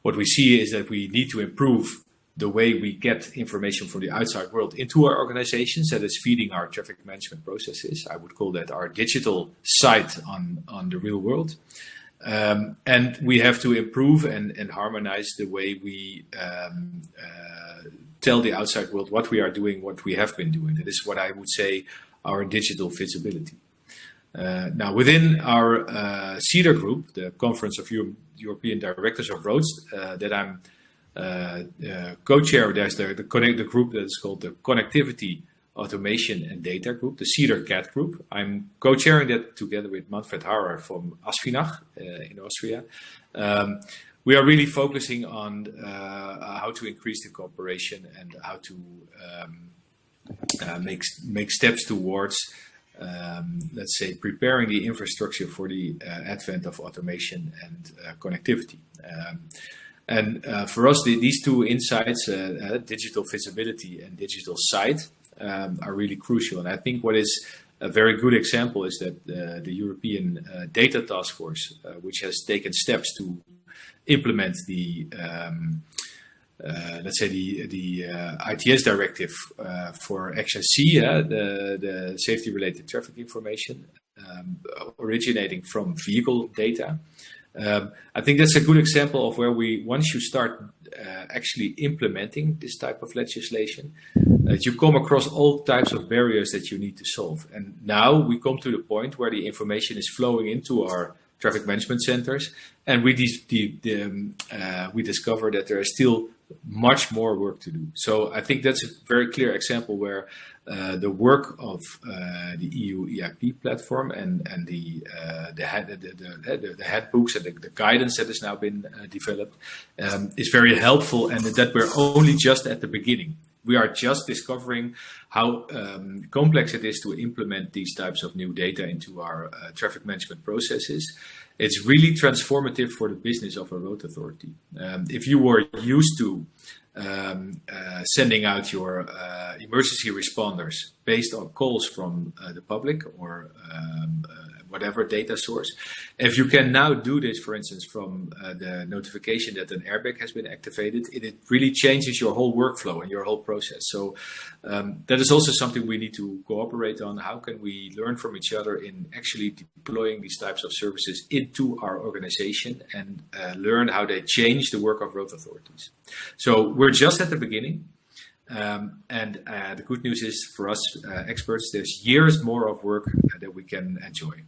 what we see is that we need to improve the way we get information from the outside world into our organizations that is feeding our traffic management processes. I would call that our digital side on the real world. And we have to improve and harmonize the way we tell the outside world what we are doing, what we have been doing. That is what I would say our digital visibility. Now, within our CEDAR group, the Conference of European Directors of Roads, that I'm co-chair, there's the group that is called the Connectivity, Automation and Data Group, the CEDAR CAT group. I'm co-chairing that together with Manfred Hauer from ASFINAG in Austria. We are really focusing on how to increase the cooperation and how to make steps towards, let's say, preparing the infrastructure for the advent of automation and connectivity. And for us, these two insights, digital visibility and digital sight, are really crucial. And I think what is a very good example is that the European Data Task Force, which has taken steps to implement the let's say the ITS Directive for Action C, the safety-related traffic information originating from vehicle data. I think that's a good example of where once you start actually implementing this type of legislation, you come across all types of barriers that you need to solve. And now we come to the point where the information is flowing into our traffic management centers, and we discover that there is still much more work to do. So I think that's a very clear example where the work of the EUEIP platform and the handbooks and the guidance that has now been developed is very helpful, and that we're only just at the beginning. We are just discovering how complex it is to implement these types of new data into our traffic management processes. It's really transformative for the business of a road authority. If you were used to sending out your emergency responders based on calls from the public or whatever data source, if you can now do this, for instance, from the notification that an airbag has been activated, it really changes your whole workflow and your whole process. So that is also something we need to cooperate on. How can we learn from each other in actually deploying these types of services into our organization and learn how they change the work of road authorities? So we're just at the beginning. And the good news is for us experts, there's years more of work that we can enjoy.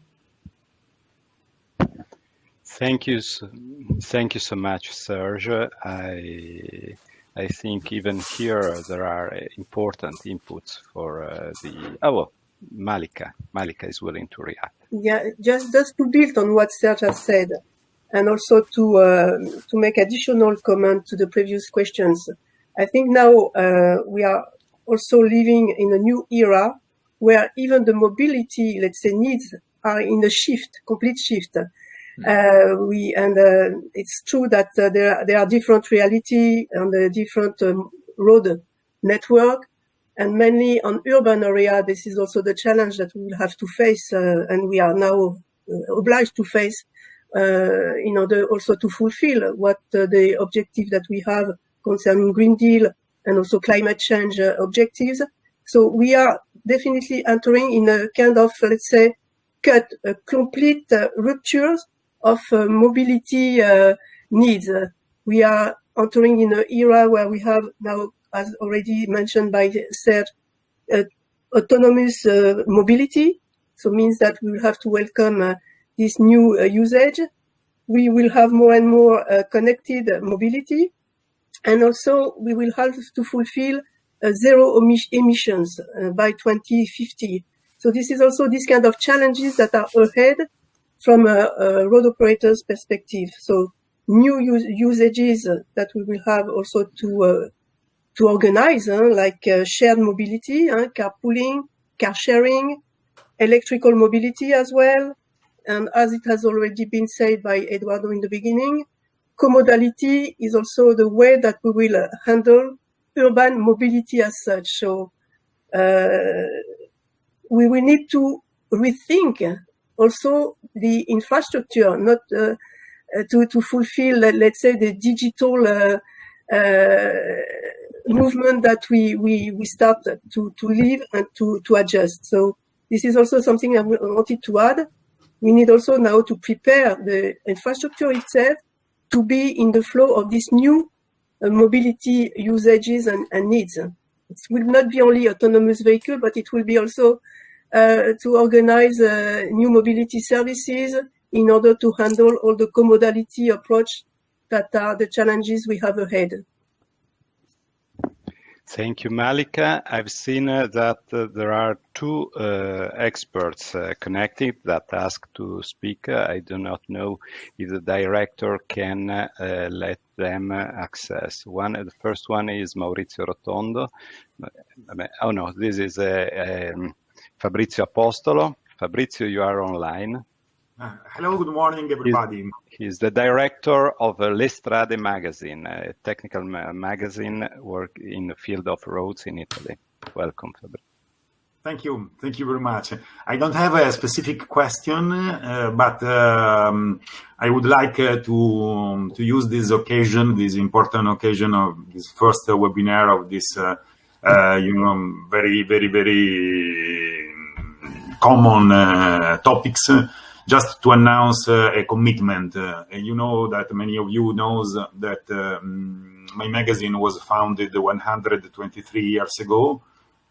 Thank you so much, Serge. I think even here there are important inputs for Malika. Malika is willing to react. Yeah, just to build on what Serge has said, and also to make additional comment to the previous questions. I think now we are also living in a new era where even the mobility, let's say, needs are in a shift, complete shift. It's true that there are different reality on the different road network, and mainly on urban area. This is also the challenge that we will have to face, and we are now obliged to face in order also to fulfill what the objective that we have concerning Green Deal and also climate change objectives. So we are definitely entering in a kind of, let's say, complete ruptures of mobility needs. We are entering in an era where we have now, as already mentioned by Serge, autonomous mobility. So means that we will have to welcome this new usage. We will have more and more connected mobility. And also we will have to fulfill zero emissions by 2050. So this is also this kind of challenges that are ahead from a road operator's perspective. So new usages that we will have also to organize, like shared mobility, carpooling, car sharing, electrical mobility as well. And as it has already been said by Eduardo in the beginning, co-modality is also the way that we will handle urban mobility as such. So we will need to rethink also the infrastructure, not to fulfill, let's say, the digital movement that we start to live and to adjust. So this is also something I wanted to add. We need also now to prepare the infrastructure itself to be in the flow of this new mobility usages and needs. It will not be only autonomous vehicle, but it will be also to organize new mobility services in order to handle all the commodality approach that are the challenges we have ahead. Thank you, Malika. I've seen that there are two experts connected that ask to speak. I do not know if the director can let them access. The first one is Maurizio Rotondo. Oh no, this is Fabrizio Apostolo. Fabrizio, you are online. Hello, good morning, everybody. He's the director of Le Strade magazine, a technical magazine work in the field of roads in Italy. Welcome, Fabrizio. Thank you very much. I don't have a specific question, but I would like to use this occasion, this important occasion of this first webinar of this, very common topics. Just to announce a commitment. You know that many of you knows that my magazine was founded 123 years ago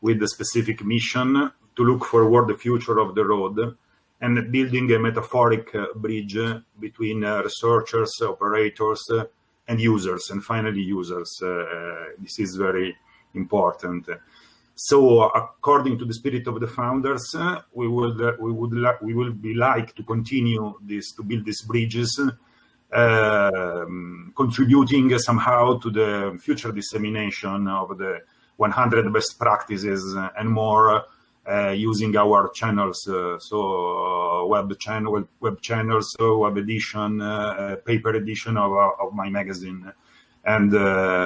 with the specific mission to look forward the future of the road and building a metaphoric bridge between researchers, operators, and users, and finally users. This is very important. So, according to the spirit of the founders, we will be like to continue this, to build these bridges, contributing somehow to the future dissemination of the 100 best practices and more, using our channels, so web channels, web edition, paper edition of my magazine. And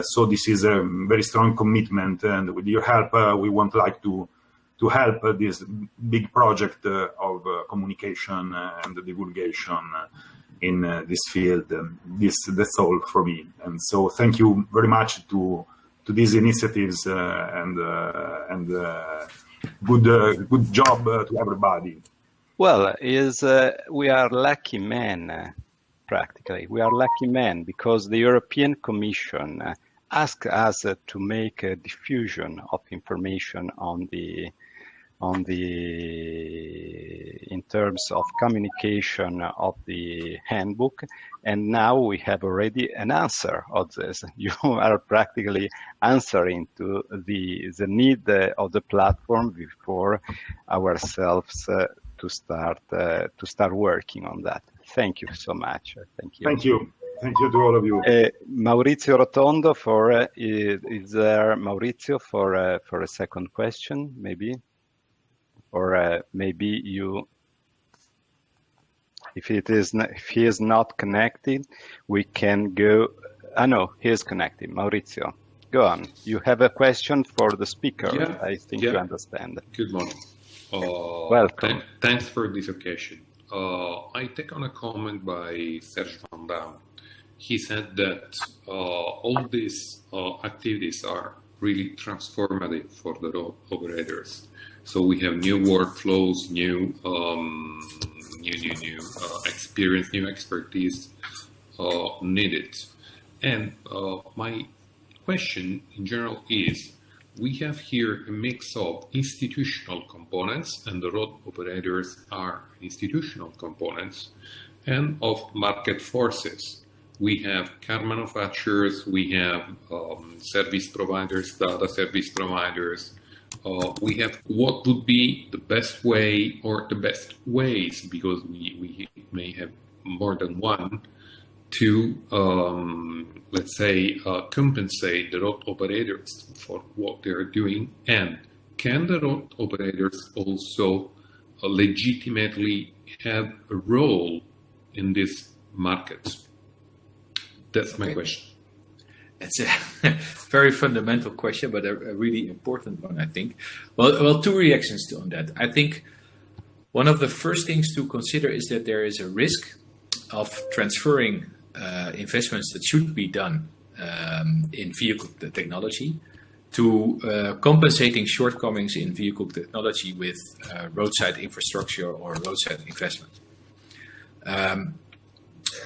so this is a very strong commitment, and with your help, we want like to help this big project of communication and divulgation in this field. That's all for me. And so thank you very much to these initiatives, and good job to everybody. Well, we are lucky men. Practically, we are lucky men because the European Commission asked us to make a diffusion of information in terms of communication of the handbook, and now we have already an answer of this. You are practically answering to the need of the platform before ourselves to start working on that. Thank you so much. Thank you. Thank you. Thank you to all of you. Maurizio Rotondo, is there Maurizio for a second question, maybe? Or maybe you, if he is not connected, we can go. No, he is connected. Maurizio, go on. You have a question for the speaker. Yeah, I think you understand. Good morning. Welcome. Thanks for this occasion. I take on a comment by Serge Van Dam. He said that all these activities are really transformative for the road operators. So we have new workflows, new experience, new expertise needed. And my question in general is, we have here a mix of institutional components, and the road operators are institutional components, and of market forces. We have car manufacturers, we have service providers, data service providers. We have what would be the best way or the best ways, because we may have more than one, to, let's say, compensate the road operators for what they're doing. And can the road operators also legitimately have a role in this market? That's my question. It's a very fundamental question, but a really important one, I think. Well, two reactions on that. I think one of the first things to consider is that there is a risk of transferring investments that should be done in vehicle technology to compensating shortcomings in vehicle technology with roadside infrastructure or roadside investment.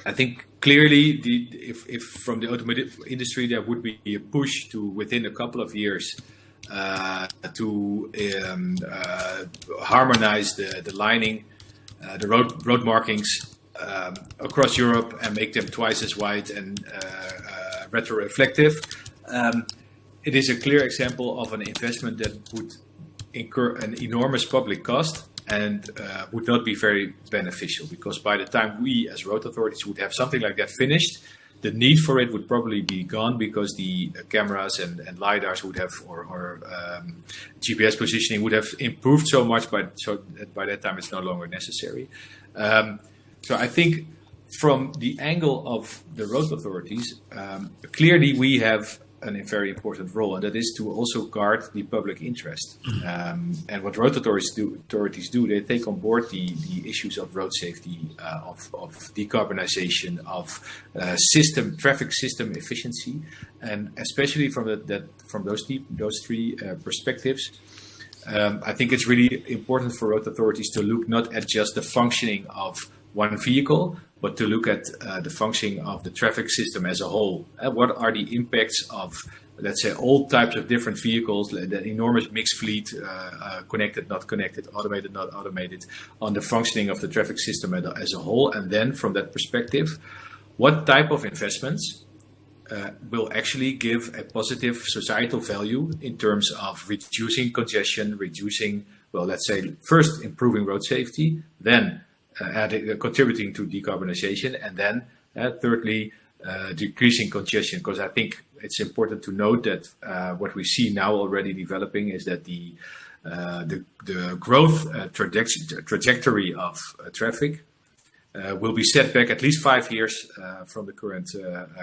I think clearly, if from the automotive industry there would be a push to within a couple of years to harmonize the lining, the road markings across Europe and make them twice as wide and retroreflective. It is a clear example of an investment that would incur an enormous public cost and would not be very beneficial, because by the time we as road authorities would have something like that finished, the need for it would probably be gone, because the cameras and LiDARs would have, or GPS positioning would have improved so much, so that by that time it's no longer necessary. So I think from the angle of the road authorities, clearly we have a very important role, and that is to also guard the public interest. And what road authorities do, they take on board the issues of road safety, of decarbonization, of traffic system efficiency, and especially from those three perspectives. I think it's really important for road authorities to look not at just the functioning of one vehicle, but to look at the functioning of the traffic system as a whole. What are the impacts of, let's say, all types of different vehicles, the enormous mixed fleet, connected, not connected, automated, not automated, on the functioning of the traffic system as a whole? And then from that perspective, what type of investments will actually give a positive societal value in terms of reducing congestion, let's say, first improving road safety, then contributing to decarbonization, and then thirdly, decreasing congestion. Because I think it's important to note that what we see now already developing is that the growth trajectory of traffic will be set back at least 5 years from the current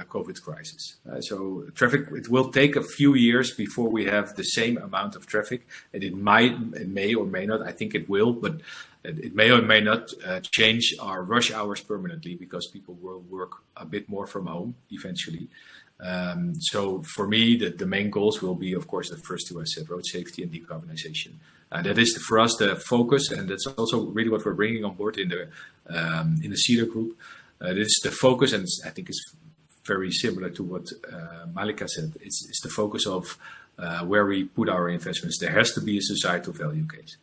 COVID crisis. So traffic, it will take a few years before we have the same amount of traffic, and it may or may not, I think it will, but it may or may not change our rush hours permanently, because people will work a bit more from home eventually. So for me, the main goals will be, of course, the first two I said, road safety and decarbonization. That is for us the focus, and that's also really what we're bringing on board in the CEDAR group. This is the focus, and I think it's very similar to what Malika said. It's the focus of where we put our investments. There has to be a societal value case.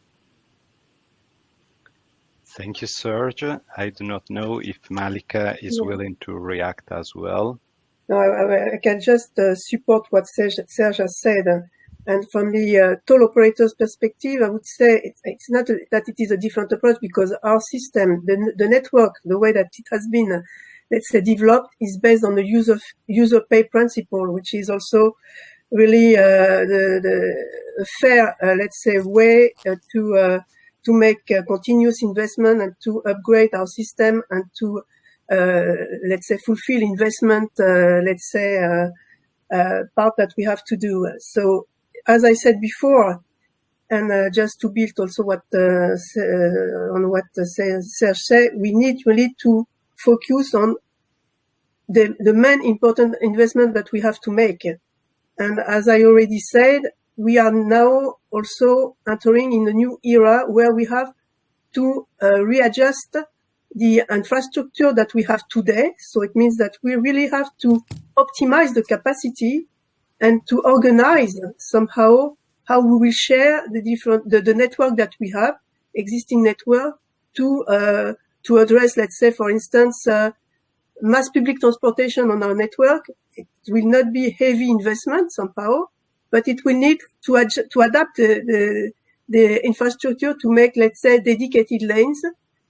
Thank you, Serge. I do not know if Malika is willing to react as well. No, I can just support what Serge has said. And from the toll operator's perspective, I would say it's not that it is a different approach, because our system, the network, the way that it has been, let's say, developed, is based on the user pay principle, which is also really the fair, let's say, way to make continuous investment and to upgrade our system and to, let's say, fulfill investment, let's say, part that we have to do. So, as I said before, and just to build also on what Serge said, we need really to focus on the main important investment that we have to make. And as I already said, we are now also entering in a new era where we have to readjust the infrastructure that we have today. So it means that we really have to optimize the capacity and to organize somehow how we will share the network that we have, existing network, to address, let's say, for instance, mass public transportation on our network. It will not be heavy investment somehow, but it will need to adapt the infrastructure to make, let's say, dedicated lanes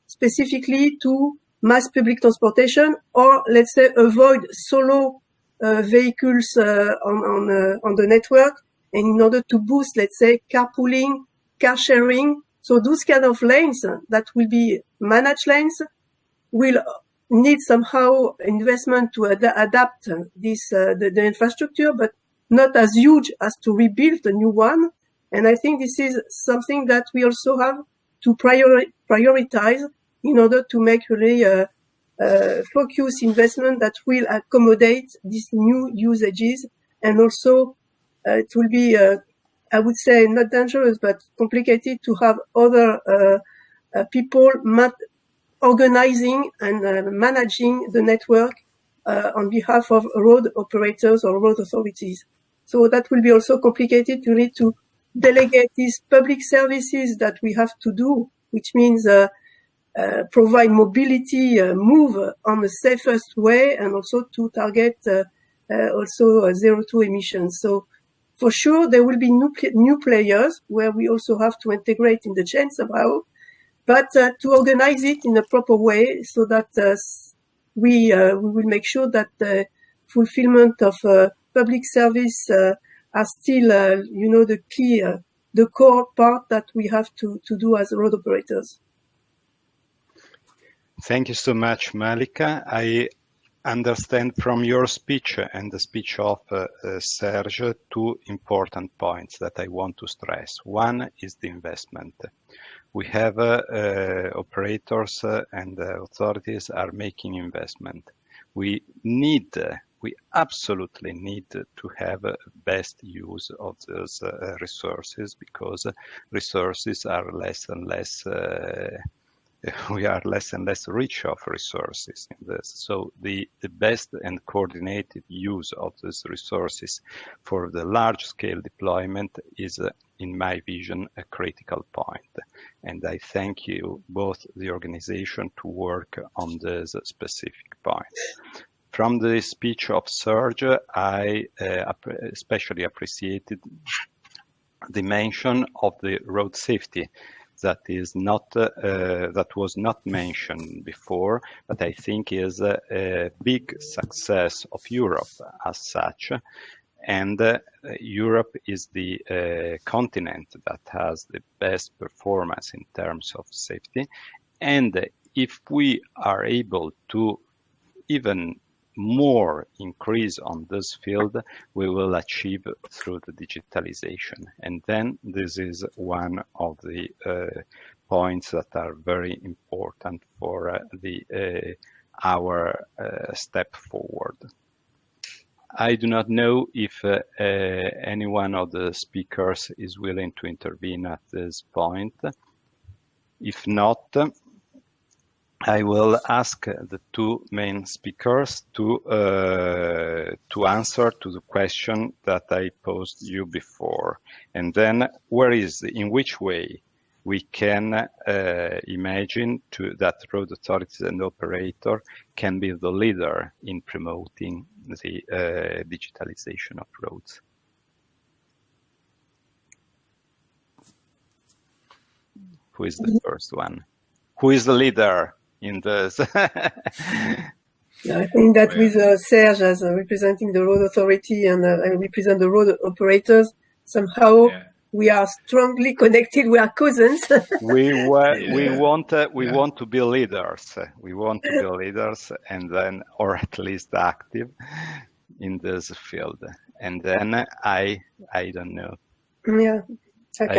specifically to mass public transportation, or let's say avoid solo vehicles on the network, and in order to boost, let's say, carpooling, car sharing. So those kind of lanes that will be managed lanes will need somehow investment to adapt this the infrastructure, but not as huge as to rebuild a new one. And I think this is something that we also have to prioritize in order to make really focus investment that will accommodate these new usages, and also it will be, I would say, not dangerous, but complicated to have other people organizing and managing the network on behalf of road operators or road authorities. So that will be also complicated. You need to delegate these public services that we have to do, which means provide mobility, move on the safest way, and also to target also CO2 emissions. So for sure, there will be new players where we also have to integrate in the chain somehow, but to organize it in a proper way so that we will make sure that the fulfillment of public service are still, the key, the core part that we have to do as road operators. Thank you so much, Malika. I understand from your speech and the speech of Serge two important points that I want to stress. One is the investment. We have operators and authorities are making investment. We absolutely need to have best use of those resources, because resources are less and less we are less and less rich of resources in this. So the best and coordinated use of these resources for the large scale deployment is, in my vision, a critical point. And I thank you, both the organization, to work on this specific point. From the speech of Serge, I especially appreciated the mention of the road safety. That was not mentioned before, but I think is a big success of Europe as such. And Europe is the continent that has the best performance in terms of safety. And if we are able to even more increase on this field, we will achieve through the digitalization. And then this is one of the points that are very important for our step forward. I do not know if any one of the speakers is willing to intervene at this point. If not, I will ask the two main speakers to answer to the question that I posed you before, and then in which way we can imagine that road authorities and operator can be the leader in promoting the digitalization of roads. Who is the first one? Who is the leader in this? Yeah, I think that with Serge as representing the road authority and I represent the road operators, somehow we are strongly connected. We are cousins. we want to be leaders. We want to be leaders, and then, or at least active in this field. And then I don't know. Yeah.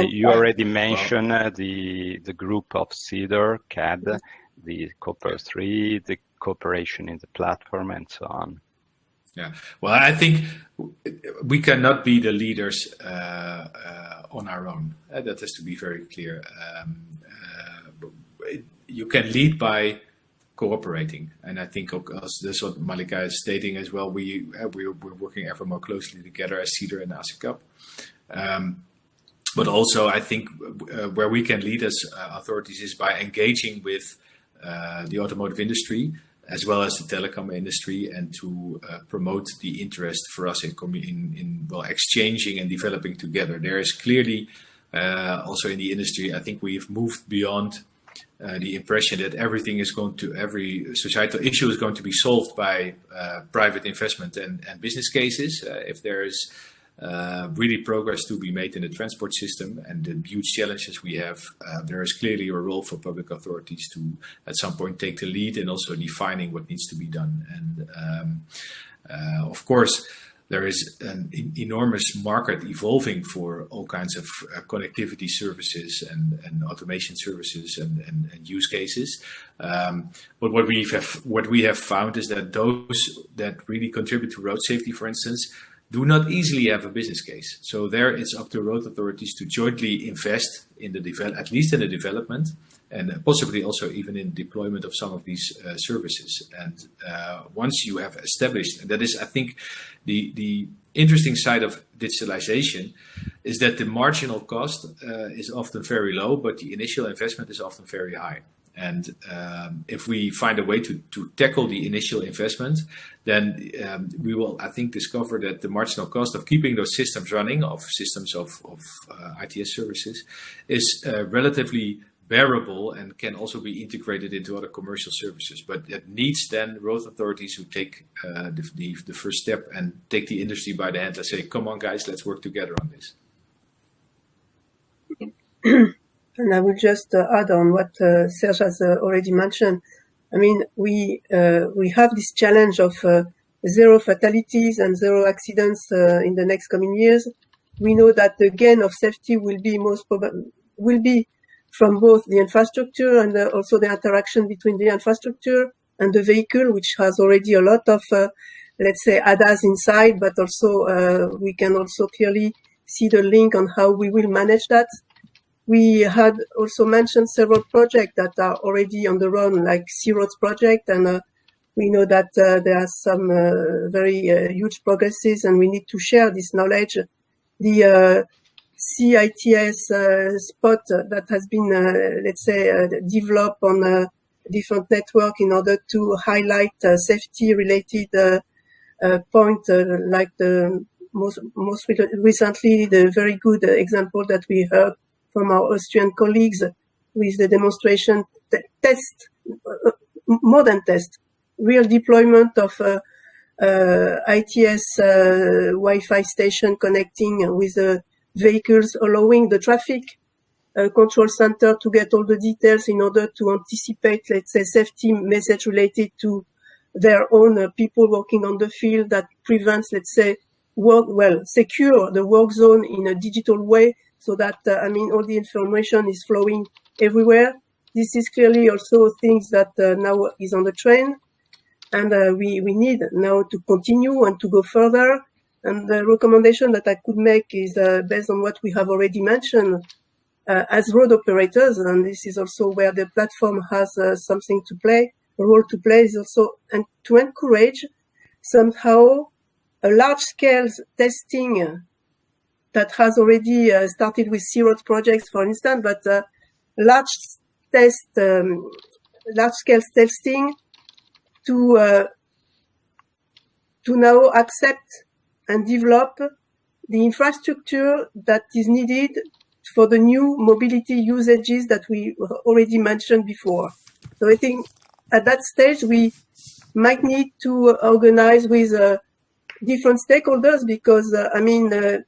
You already mentioned the group of CEDAR, CAD, the Copper 3, the cooperation in the platform, and so on. Yeah, well, I think we cannot be the leaders on our own. That has to be very clear. You can lead by cooperating, and I think that's what Malika is stating as well. We're working ever more closely together as CEDAR and ASICAP. But also, I think where we can lead as authorities is by engaging with the automotive industry as well as the telecom industry, and to promote the interest for us in exchanging and developing together. There is clearly also in the industry, I think we've moved beyond the impression that every societal issue is going to be solved by private investment and business cases. If there is really progress to be made in the transport system and the huge challenges we have, there is clearly a role for public authorities to at some point take the lead in also defining what needs to be done. And of course, there is an enormous market evolving for all kinds of connectivity services and automation services and use cases. But what we have found is that those that really contribute to road safety, for instance, do not easily have a business case. So there it's up to road authorities to jointly invest in at least in the development, and possibly also even in deployment of some of these services. And once you have established, and that is, I think, the interesting side of digitalization is that the marginal cost is often very low, but the initial investment is often very high. And if we find a way to tackle the initial investment, then we will, I think, discover that the marginal cost of keeping those systems running, of systems of ITS services, is relatively bearable and can also be integrated into other commercial services. But it needs then road authorities who take the first step and take the industry by the hand and say, come on, guys, let's work together on this. And I will just add on what Serge has already mentioned. I mean, we have this challenge of zero fatalities and zero accidents in the next coming years. We know that the gain of safety will be from both the infrastructure and also the interaction between the infrastructure and the vehicle, which has already a lot of, let's say, ADAS inside, but also we can also clearly see the link on how we will manage that. We had also mentioned several projects that are already on the run, like C-Roads project, and we know that there are some very huge progresses, and we need to share this knowledge. The CITS spot that has been, let's say, developed on a different network in order to highlight safety-related point, like the most recently, the very good example that we heard from our Austrian colleagues with the demonstration test, modern test, real deployment of ITS Wi-Fi station connecting with the vehicles, allowing the traffic control center to get all the details in order to anticipate, let's say, safety message related to their own people working on the field that prevents, let's say, secure the work zone in a digital way, so that, all the information is flowing everywhere. This is clearly also things that now is on the train, and we need now to continue and to go further. And the recommendation that I could make is based on what we have already mentioned as road operators, and this is also where the platform has something to play, a role to play, is also and to encourage somehow a large-scale testing that has already started with C-Roads projects, for instance, but large-scale testing to now accept and develop the infrastructure that is needed for the new mobility usages that we already mentioned before. So I think at that stage, we might need to organize with different stakeholders, because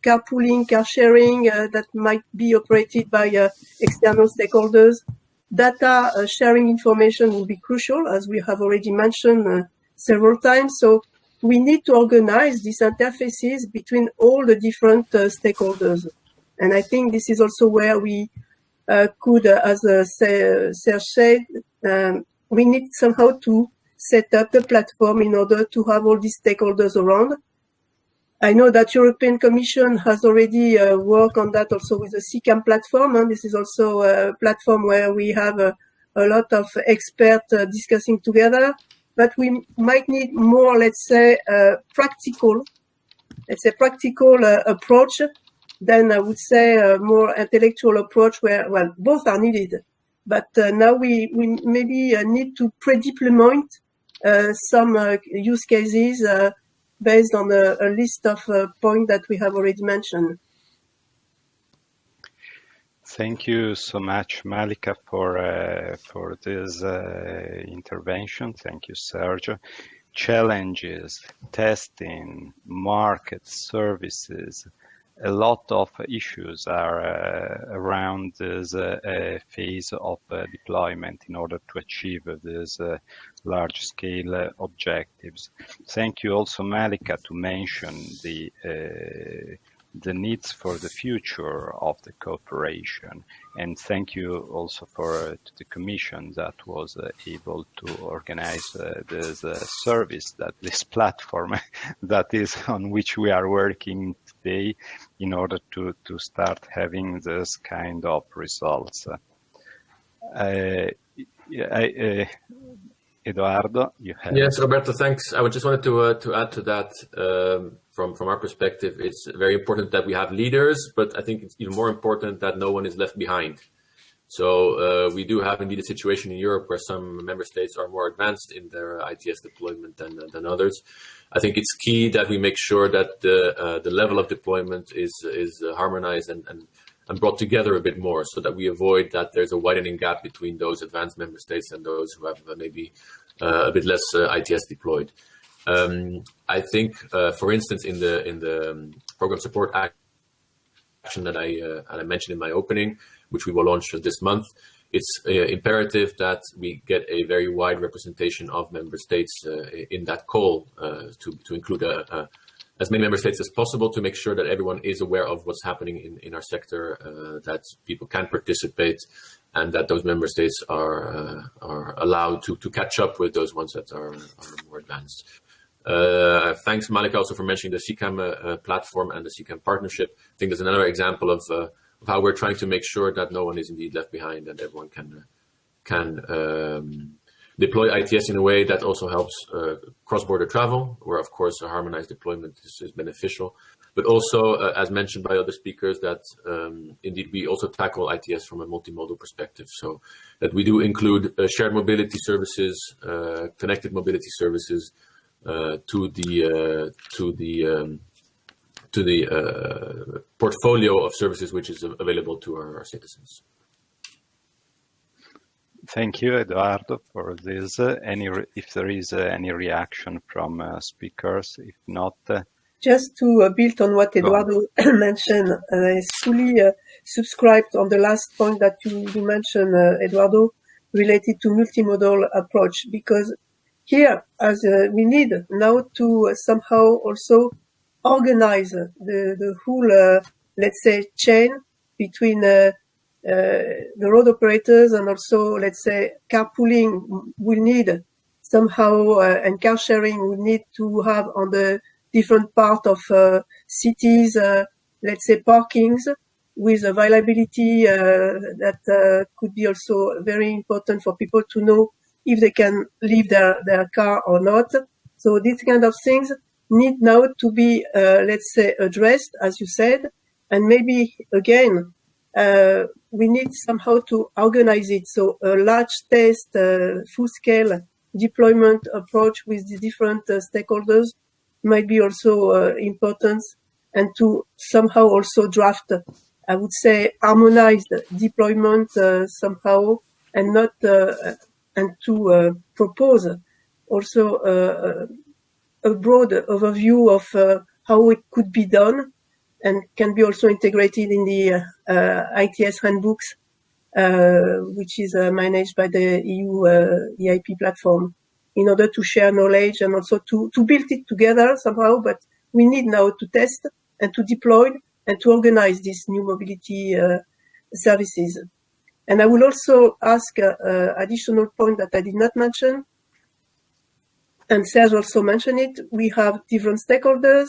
carpooling, car sharing that might be operated by external stakeholders. Data sharing information will be crucial, as we have already mentioned several times. So we need to organize these interfaces between all the different stakeholders. And I think this is also where we could, as Serge said, we need somehow to set up the platform in order to have all these stakeholders around. I know that European Commission has already worked on that also with the CCAM platform, and this is also a platform where we have a lot of experts discussing together. But we might need more, let's say, practical approach than I would say a more intellectual approach where, well, both are needed. But now we maybe need to pre-deploy some use cases based on a list of points that we have already mentioned. Thank you so much, Malika, for this intervention. Thank you, Serge. Challenges, testing, market, services, a lot of issues are around this phase of deployment in order to achieve these large-scale objectives. Thank you also, Malika, to mention the the needs for the future of the cooperation. And thank you also to the Commission that was able to organize this service, this platform that is on which we are working today in order to start having this kind of results. Eduardo, you have. Yes, Roberto, thanks. I just wanted to add to that. From our perspective, it's very important that we have leaders, but I think it's even more important that no one is left behind. So we do have indeed a situation in Europe where some member states are more advanced in their ITS deployment than others. I think it's key that we make sure that the level of deployment is harmonized and brought together a bit more, so that we avoid that there's a widening gap between those advanced member states and those who have maybe a bit less ITS deployed. I think, for instance, in the program support action that I mentioned in my opening, which we will launch this month, it's imperative that we get a very wide representation of member states in that call to include as many member states as possible, to make sure that everyone is aware of what's happening in our sector, that people can participate, and that those member states are allowed to catch up with those ones that are more advanced. Thanks, Malika, also for mentioning the CCAM platform and the CCAM partnership. I think there's another example of how we're trying to make sure that no one is indeed left behind and everyone can deploy ITS in a way that also helps cross-border travel, where of course a harmonized deployment is beneficial, but also, as mentioned by other speakers, that indeed we also tackle ITS from a multimodal perspective, so that we do include shared mobility services, connected mobility services to the portfolio of services which is available to our citizens. Thank you, Eduardo, for this. If there is any reaction from speakers, if not... Just to build on what Eduardo mentioned, I fully subscribed on the last point that you mentioned, Eduardo, related to multimodal approach, because here, as we need now to somehow also organize the whole, let's say, chain between the road operators and also, let's say, carpooling will need somehow, and car sharing will need to have on the different part of cities, let's say, parkings with availability that could be also very important for people to know if they can leave their car or not. So these kind of things need now to be, let's say, addressed, as you said, and maybe again, we need somehow to organize it. So a large test, full-scale deployment approach with the different stakeholders might be also important, and to somehow also draft, I would say, harmonized deployment somehow, and not and to propose also a broad overview of how it could be done, and can be also integrated in the ITS handbooks, which is managed by the EUEIP platform, in order to share knowledge and also to build it together somehow. But we need now to test and to deploy and to organize these new mobility services. And I will also ask additional point that I did not mention, and Serge also mentioned it. We have different stakeholders,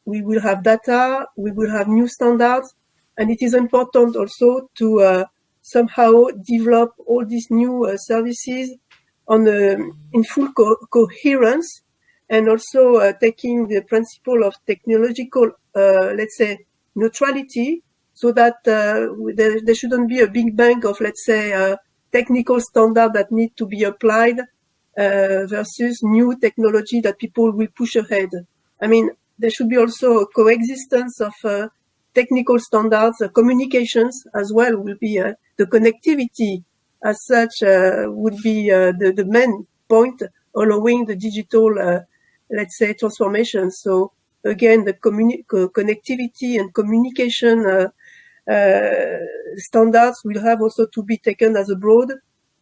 we will have data, we will have new standards, and it is important also to somehow develop all these new services in full coherence, and also taking the principle of technological, let's say, neutrality, so that there shouldn't be a big bang of, let's say, technical standard that need to be applied versus new technology that people will push ahead. I mean, there should be also a coexistence of technical standards. Communications as well will be the connectivity as such would be the main point allowing the digital, let's say, transformation. So again, the connectivity and communication standards will have also to be taken as a broad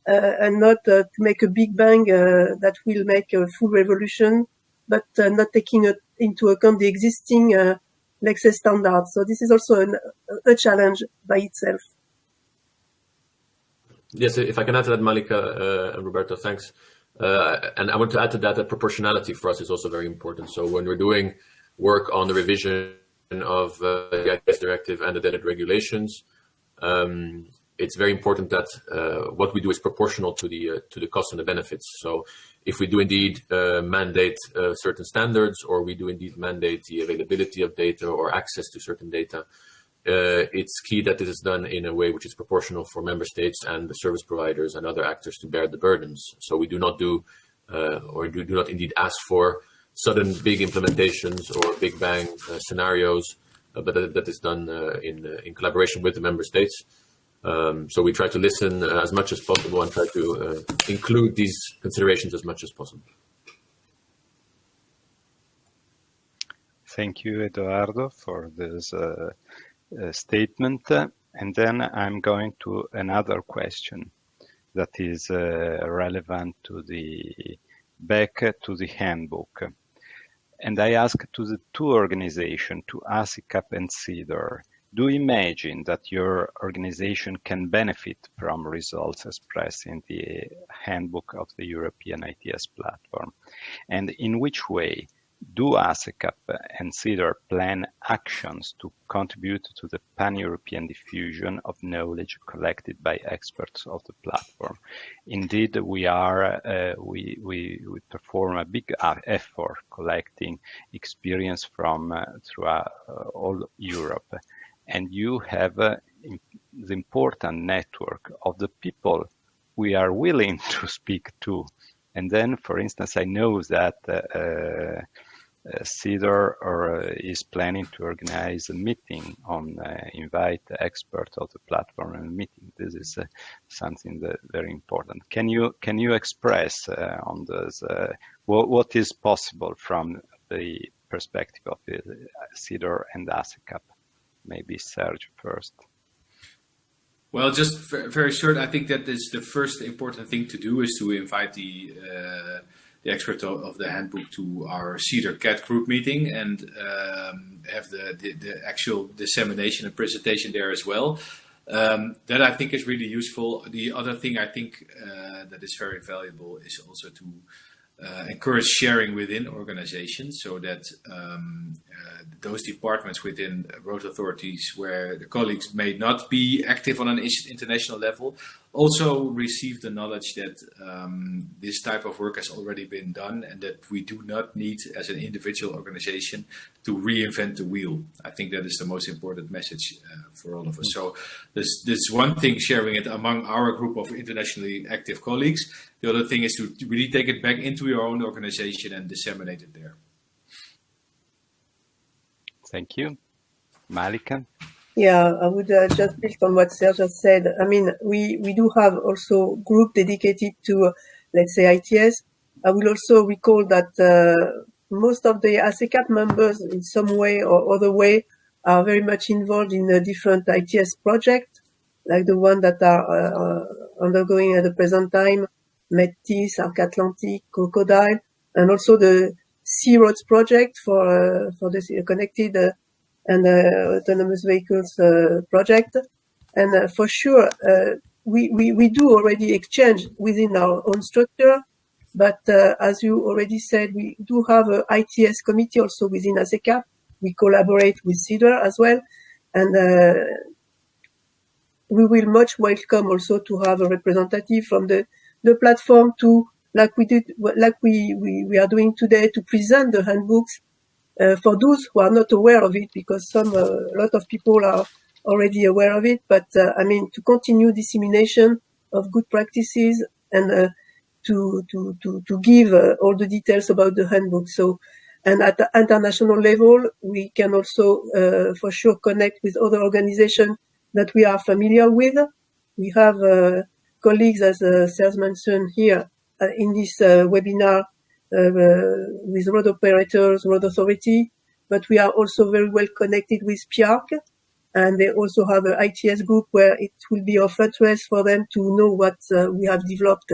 and not to make a big bang that will make a full revolution, but not taking into account the existing, Lexes standards. So this is also a challenge by itself. Yes, if I can add to that, Malika and Roberto, thanks. And I want to add to that proportionality for us is also very important. So when we're doing work on the revision of the ITS Directive and the Delegated Regulations, it's very important that what we do is proportional to the costs and the benefits. So if we do indeed mandate certain standards, or we do indeed mandate the availability of data or access to certain data, it's key that this is done in a way which is proportional for member states and the service providers and other actors to bear the burdens. So we do not do not indeed ask for sudden big implementations or big bang scenarios, but that is done in collaboration with the member states. So we try to listen as much as possible and try to include these considerations as much as possible. Thank you, Eduardo, for this statement. And then I'm going to another question that is relevant to back to the handbook. And I ask to the two organizations, to ASICAP and CEDAR, do you imagine that your organization can benefit from results expressed in the handbook of the European ITS platform? And in which way do ASICAP and CEDAR plan actions to contribute to the pan-European diffusion of knowledge collected by experts of the platform? Indeed, we perform a big effort collecting experience from throughout all Europe. And you have the important network of the people we are willing to speak to. And then, for instance, I know that CEDAR is planning to organize a meeting on invite experts of the platform and meeting. This is something that very important. Can you express on this what is possible from the perspective of the CEDAR and ASICAP? Maybe Serge first. Well, just very short, I think that is the first important thing to do is to invite the expert of the handbook to our CEDAR CAT group meeting and have the actual dissemination and presentation there as well. That I think is really useful. The other thing I think that is very valuable is also to encourage sharing within organizations, so that those departments within road authorities where the colleagues may not be active on an international level also receive the knowledge that this type of work has already been done and that we do not need as an individual organization to reinvent the wheel. I think that is the most important message for all of us. So this one thing, sharing it among our group of internationally active colleagues. The other thing is to really take it back into your own organization and disseminate it there. Thank you. Malika? Yeah, I would just build on what Serge has said. I mean, we do have also group dedicated to, let's say, ITS. I will also recall that most of the ASICAP members in some way or other way are very much involved in a different ITS project, like the one that are undergoing at the present time, METIS, Arc Atlantic, Crocodile, and also the Sea Roads project for the connected and autonomous vehicles project. And for sure, we do already exchange within our own structure, but as you already said, we do have a ITS committee also within ASICAP. We collaborate with CEDAR as well, and we will much welcome also to have a representative from the platform to, like we are doing today, to present the handbooks for those who are not aware of it, because a lot of people are already aware of it. But I mean, to continue dissemination of good practices and to give all the details about the handbook. So, and at the international level, we can also for sure connect with other organizations that we are familiar with. We have colleagues, as Serge mentioned here, in this webinar with road operators, road authority, but we are also very well connected with PIARC, and they also have an ITS group where it will be of interest for them to know what we have developed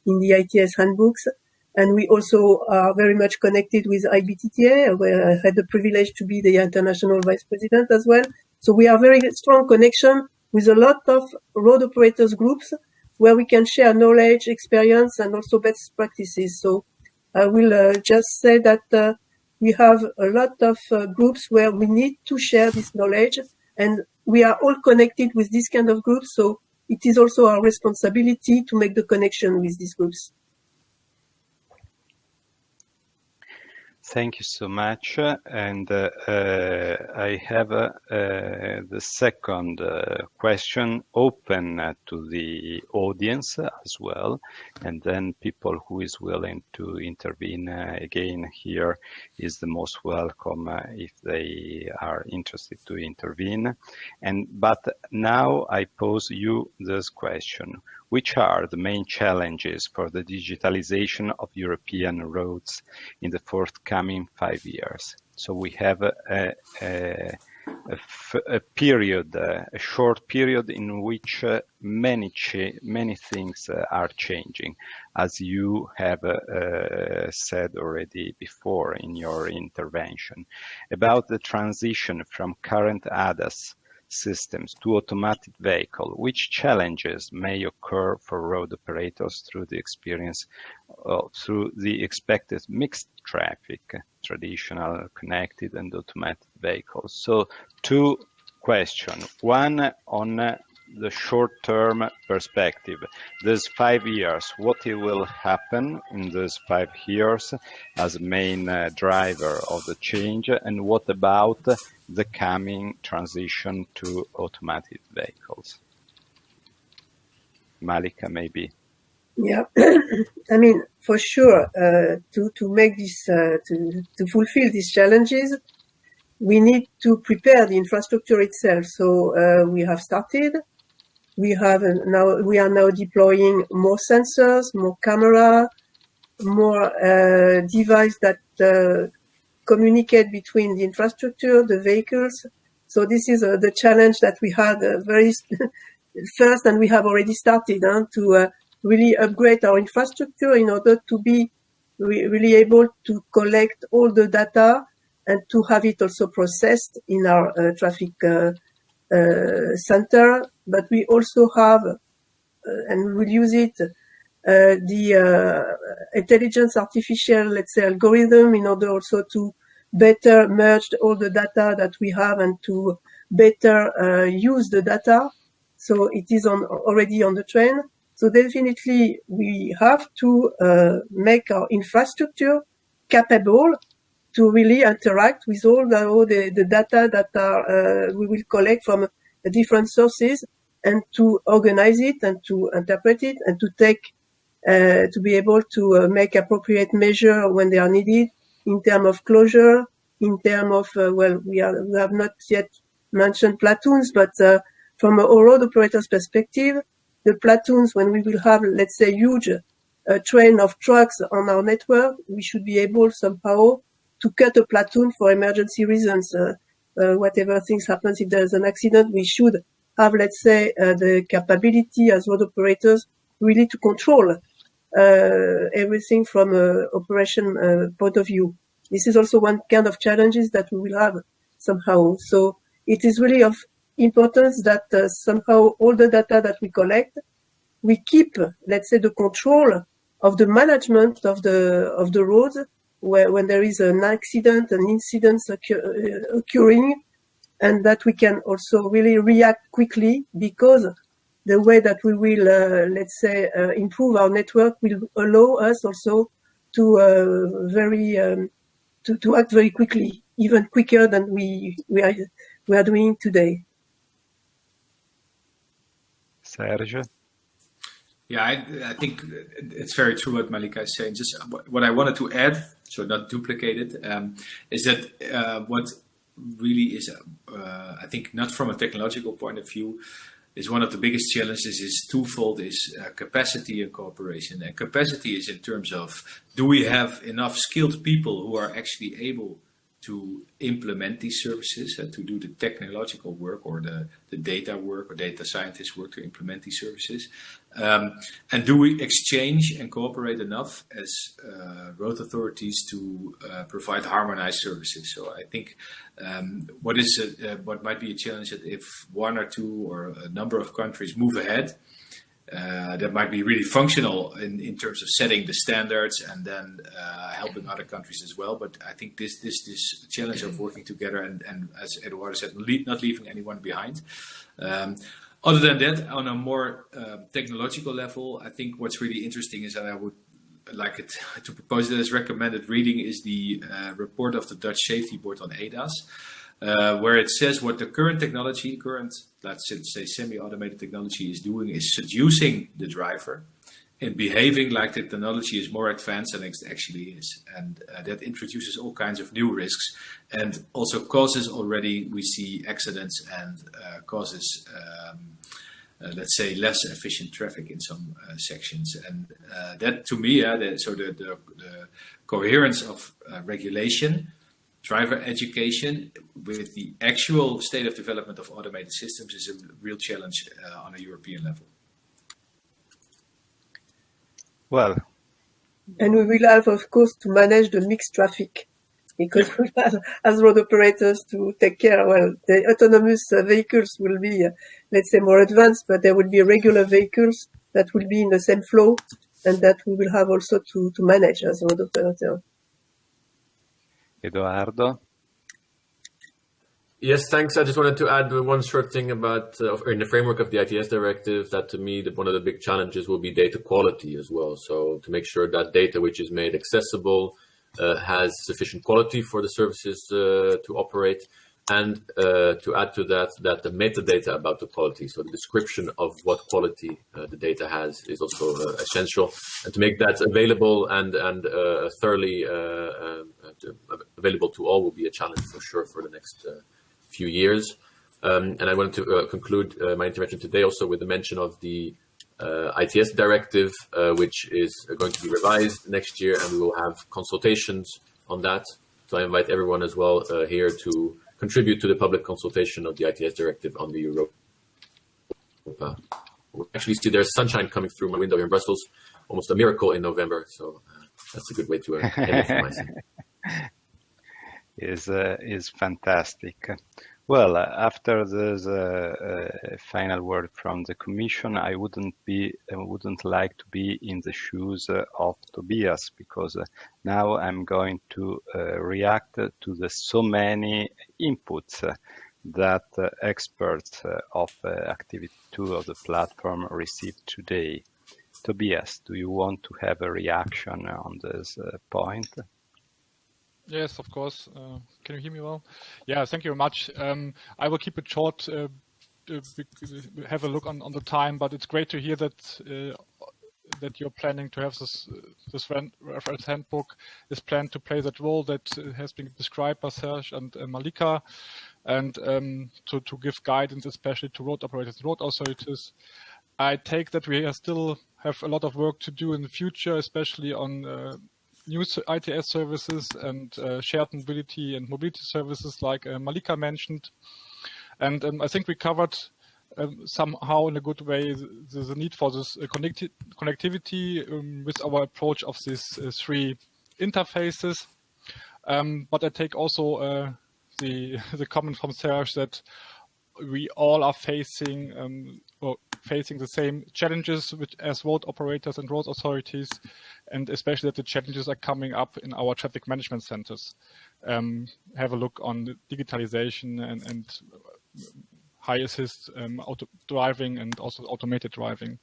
in the ITS handbooks. And we also are very much connected with IBTTA, where I had the privilege to be the international vice president as well. So we are very strong connection with a lot of road operators groups where we can share knowledge, experience, and also best practices. So I will just say that we have a lot of groups where we need to share this knowledge, and we are all connected with this kind of groups. So it is also our responsibility to make the connection with these groups. Thank you so much. And I have the second question open to the audience as well. And then people who is willing to intervene again here is the most welcome if they are interested to intervene. But now I pose you this question. Which are the main challenges for the digitalization of European roads in the forthcoming 5 years? So we have a period, a short period in which many things are changing, as you have said already before in your intervention, about the transition from current ADAS systems to automated vehicle. Which challenges may occur for road operators through the expected mixed traffic, traditional, connected, and automated vehicles? So, two questions. One on the short-term perspective. These 5 years, what will happen in these 5 years as a main driver of the change, and what about the coming transition to automated vehicles? Malika, maybe. Yeah, I mean, for sure, to make this, to fulfill these challenges, we need to prepare the infrastructure itself. So we have started. We are now deploying more sensors, more camera, more devices that communicate between the infrastructure, the vehicles. So this is the challenge that we had very first, and we have already started to really upgrade our infrastructure in order to be really able to collect all the data and to have it also processed in our traffic center. But we also have, and we will use it, the intelligence artificial, let's say, algorithm in order also to better merge all the data that we have and to better use the data. So it is already on the train. So definitely we have to make our infrastructure capable to really interact with all the data that we will collect from different sources, and to organize it and to interpret it and to take to be able to make appropriate measure when they are needed in terms of closure, in terms of we have not yet mentioned platoons, but from a road operator's perspective, the platoons, when we will have, let's say, huge train of trucks on our network, we should be able somehow to cut a platoon for emergency reasons. Whatever things happens, if there's an accident, we should have, let's say, the capability as road operators really to control everything from an operation point of view. This is also one kind of challenges that we will have somehow. So it is really of importance that somehow all the data that we collect, we keep, let's say, the control of the management of the roads, when there is an accident, an incident occurring, and that we can also really react quickly, because the way that we will, let's say, improve our network will allow us also to to act very quickly, even quicker than we are doing today. Sergio? Yeah, I think it's very true what Malika is saying. Just what I wanted to add, so not duplicate it, is that what really is, I think, not from a technological point of view, is one of the biggest challenges is twofold, is capacity and cooperation. And capacity is in terms of, do we have enough skilled people who are actually able to implement these services, to do the technological work or the data work or data scientist work to implement these services? And do we exchange and cooperate enough as road authorities to provide harmonized services? So I think what might be a challenge that if one or two or a number of countries move ahead, that might be really functional in terms of setting the standards and then helping other countries as well. But I think this challenge of working together and as Eduardo said, not leaving anyone behind. Other than that, on a more technological level, I think what's really interesting is that I would like it to propose it as recommended reading is the report of the Dutch Safety Board on ADAS. Where it says what the current technology, let's say semi-automated technology is doing is seducing the driver and behaving like the technology is more advanced than it actually is. And that introduces all kinds of new risks and also causes already, we see accidents and causes, let's say, less efficient traffic in some sections. And that to me, the coherence of regulation, driver education with the actual state of development of automated systems is a real challenge on a European level. Well, and we will have, of course, to manage the mixed traffic because we have, as road operators, to take care. Well, the autonomous vehicles will be, let's say, more advanced, but there will be regular vehicles that will be in the same flow and that we will have also to manage as road operator. Eduardo? Yes, thanks. I just wanted to add one short thing about, in the framework of the ITS Directive, that to me, one of the big challenges will be data quality as well. So to make sure that data which is made accessible has sufficient quality for the services to operate, and to add to that, that the metadata about the quality, so the description of what quality the data has is also essential. And to make that available and thoroughly available to all will be a challenge for sure for the next few years. And I wanted to conclude my intervention today also with the mention of the ITS Directive, which is going to be revised next year, and we will have consultations on that. So I invite everyone as well here to contribute to the public consultation of the ITS Directive on the Europa. We actually see there's sunshine coming through my window here in Brussels, almost a miracle in November. So that's a good way to end it for myself. Is fantastic. Well, after this final word from the Commission, I wouldn't like to be in the shoes of Tobias, because now I'm going to react to the so many inputs that experts of Activity 2 of the platform received today. Tobias, do you want to have a reaction on this point? Yes, of course. Can you hear me well? Yeah, thank you very much. I will keep it short, have a look on the time, but it's great to hear that that you're planning to have this reference handbook is planned to play that role that has been described by Serge and Malika, and to give guidance, especially to road operators and road authorities. I take that we still have a lot of work to do in the future, especially on new ITS services and shared mobility and mobility services like Malika mentioned. And I think we covered somehow in a good way the need for this connectivity with our approach of these three interfaces. But I take also the comment from Serge that we all are facing the same challenges as road operators and road authorities, and especially that the challenges are coming up in our traffic management centers. Have a look on the digitalization and high assist auto driving and also automated driving.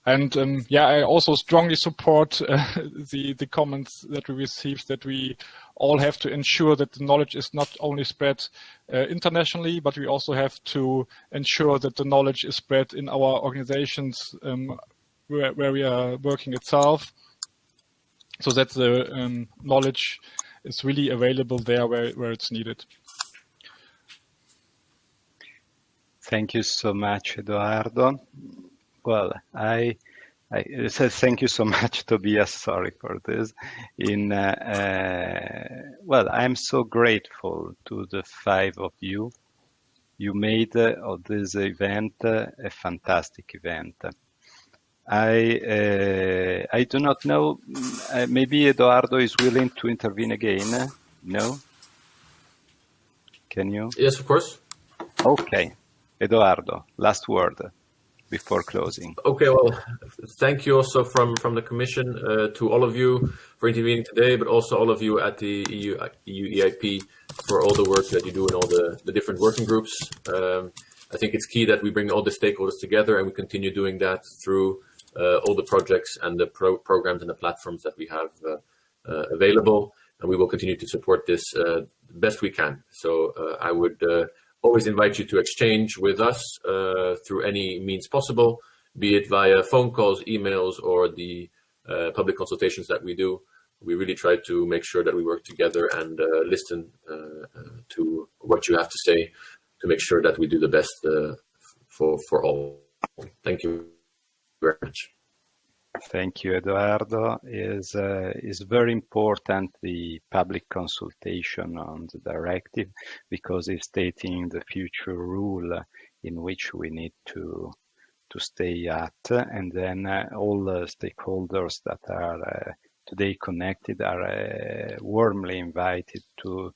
And I also strongly support the comments that we received, that we all have to ensure that the knowledge is not only spread internationally, but we also have to ensure that the knowledge is spread in our organizations where we are working itself, so that the knowledge is really available there where it's needed. Thank you so much, Eduardo. Well, I I say thank you so much, Tobias. Sorry for this. Well, I'm so grateful to the five of you. You made of this event a fantastic event. I do not know. Maybe Eduardo is willing to intervene again. No? Can you? Yes, of course. Okay. Eduardo, last word before closing. Okay, well, thank you also from the Commission to all of you for intervening today, but also all of you at the EUEIP for all the work that you do in all the different working groups. I think it's key that we bring all the stakeholders together, and we continue doing that through all the projects and the programs and the platforms that we have available, and we will continue to support this best we can. So I would always invite you to exchange with us through any means possible, be it via phone calls, emails, or the public consultations that we do. We really try to make sure that we work together and listen to what you have to say to make sure that we do the best for all. Thank you very much. Thank you, Eduardo. Is very important, the public consultation on the directive, because it's stating the future rule in which we need to stay at, and then all the stakeholders that are today connected are warmly invited to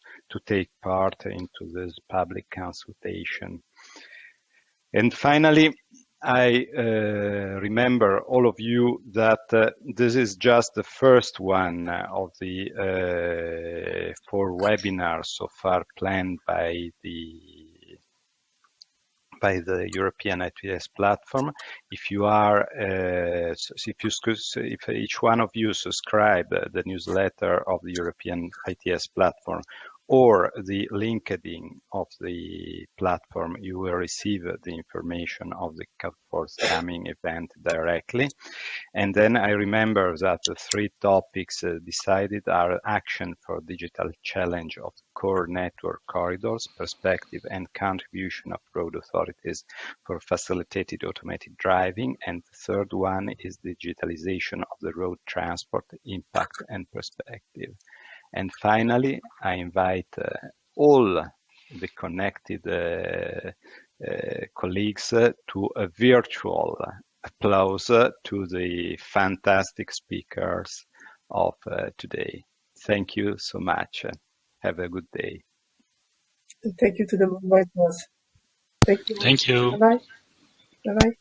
take part into this public consultation. And finally, I remember all of you that this is just the first one of the 4 webinars so far planned by the European ITS platform. If you are, if each one of you subscribe the newsletter of the European ITS platform or the LinkedIn of the platform, you will receive the information of the forthcoming event directly. And then I remember that the 3 topics decided are action for digital challenge of core network corridors, perspective and contribution of road authorities for facilitated automated driving. And the third one is digitalization of the road transport, impact and perspective. And finally, I invite all the connected colleagues to a virtual applause to the fantastic speakers of today. Thank you so much. Have a good day. And thank you to the moderators. Thank you. Thank you. Bye-bye. Bye-bye.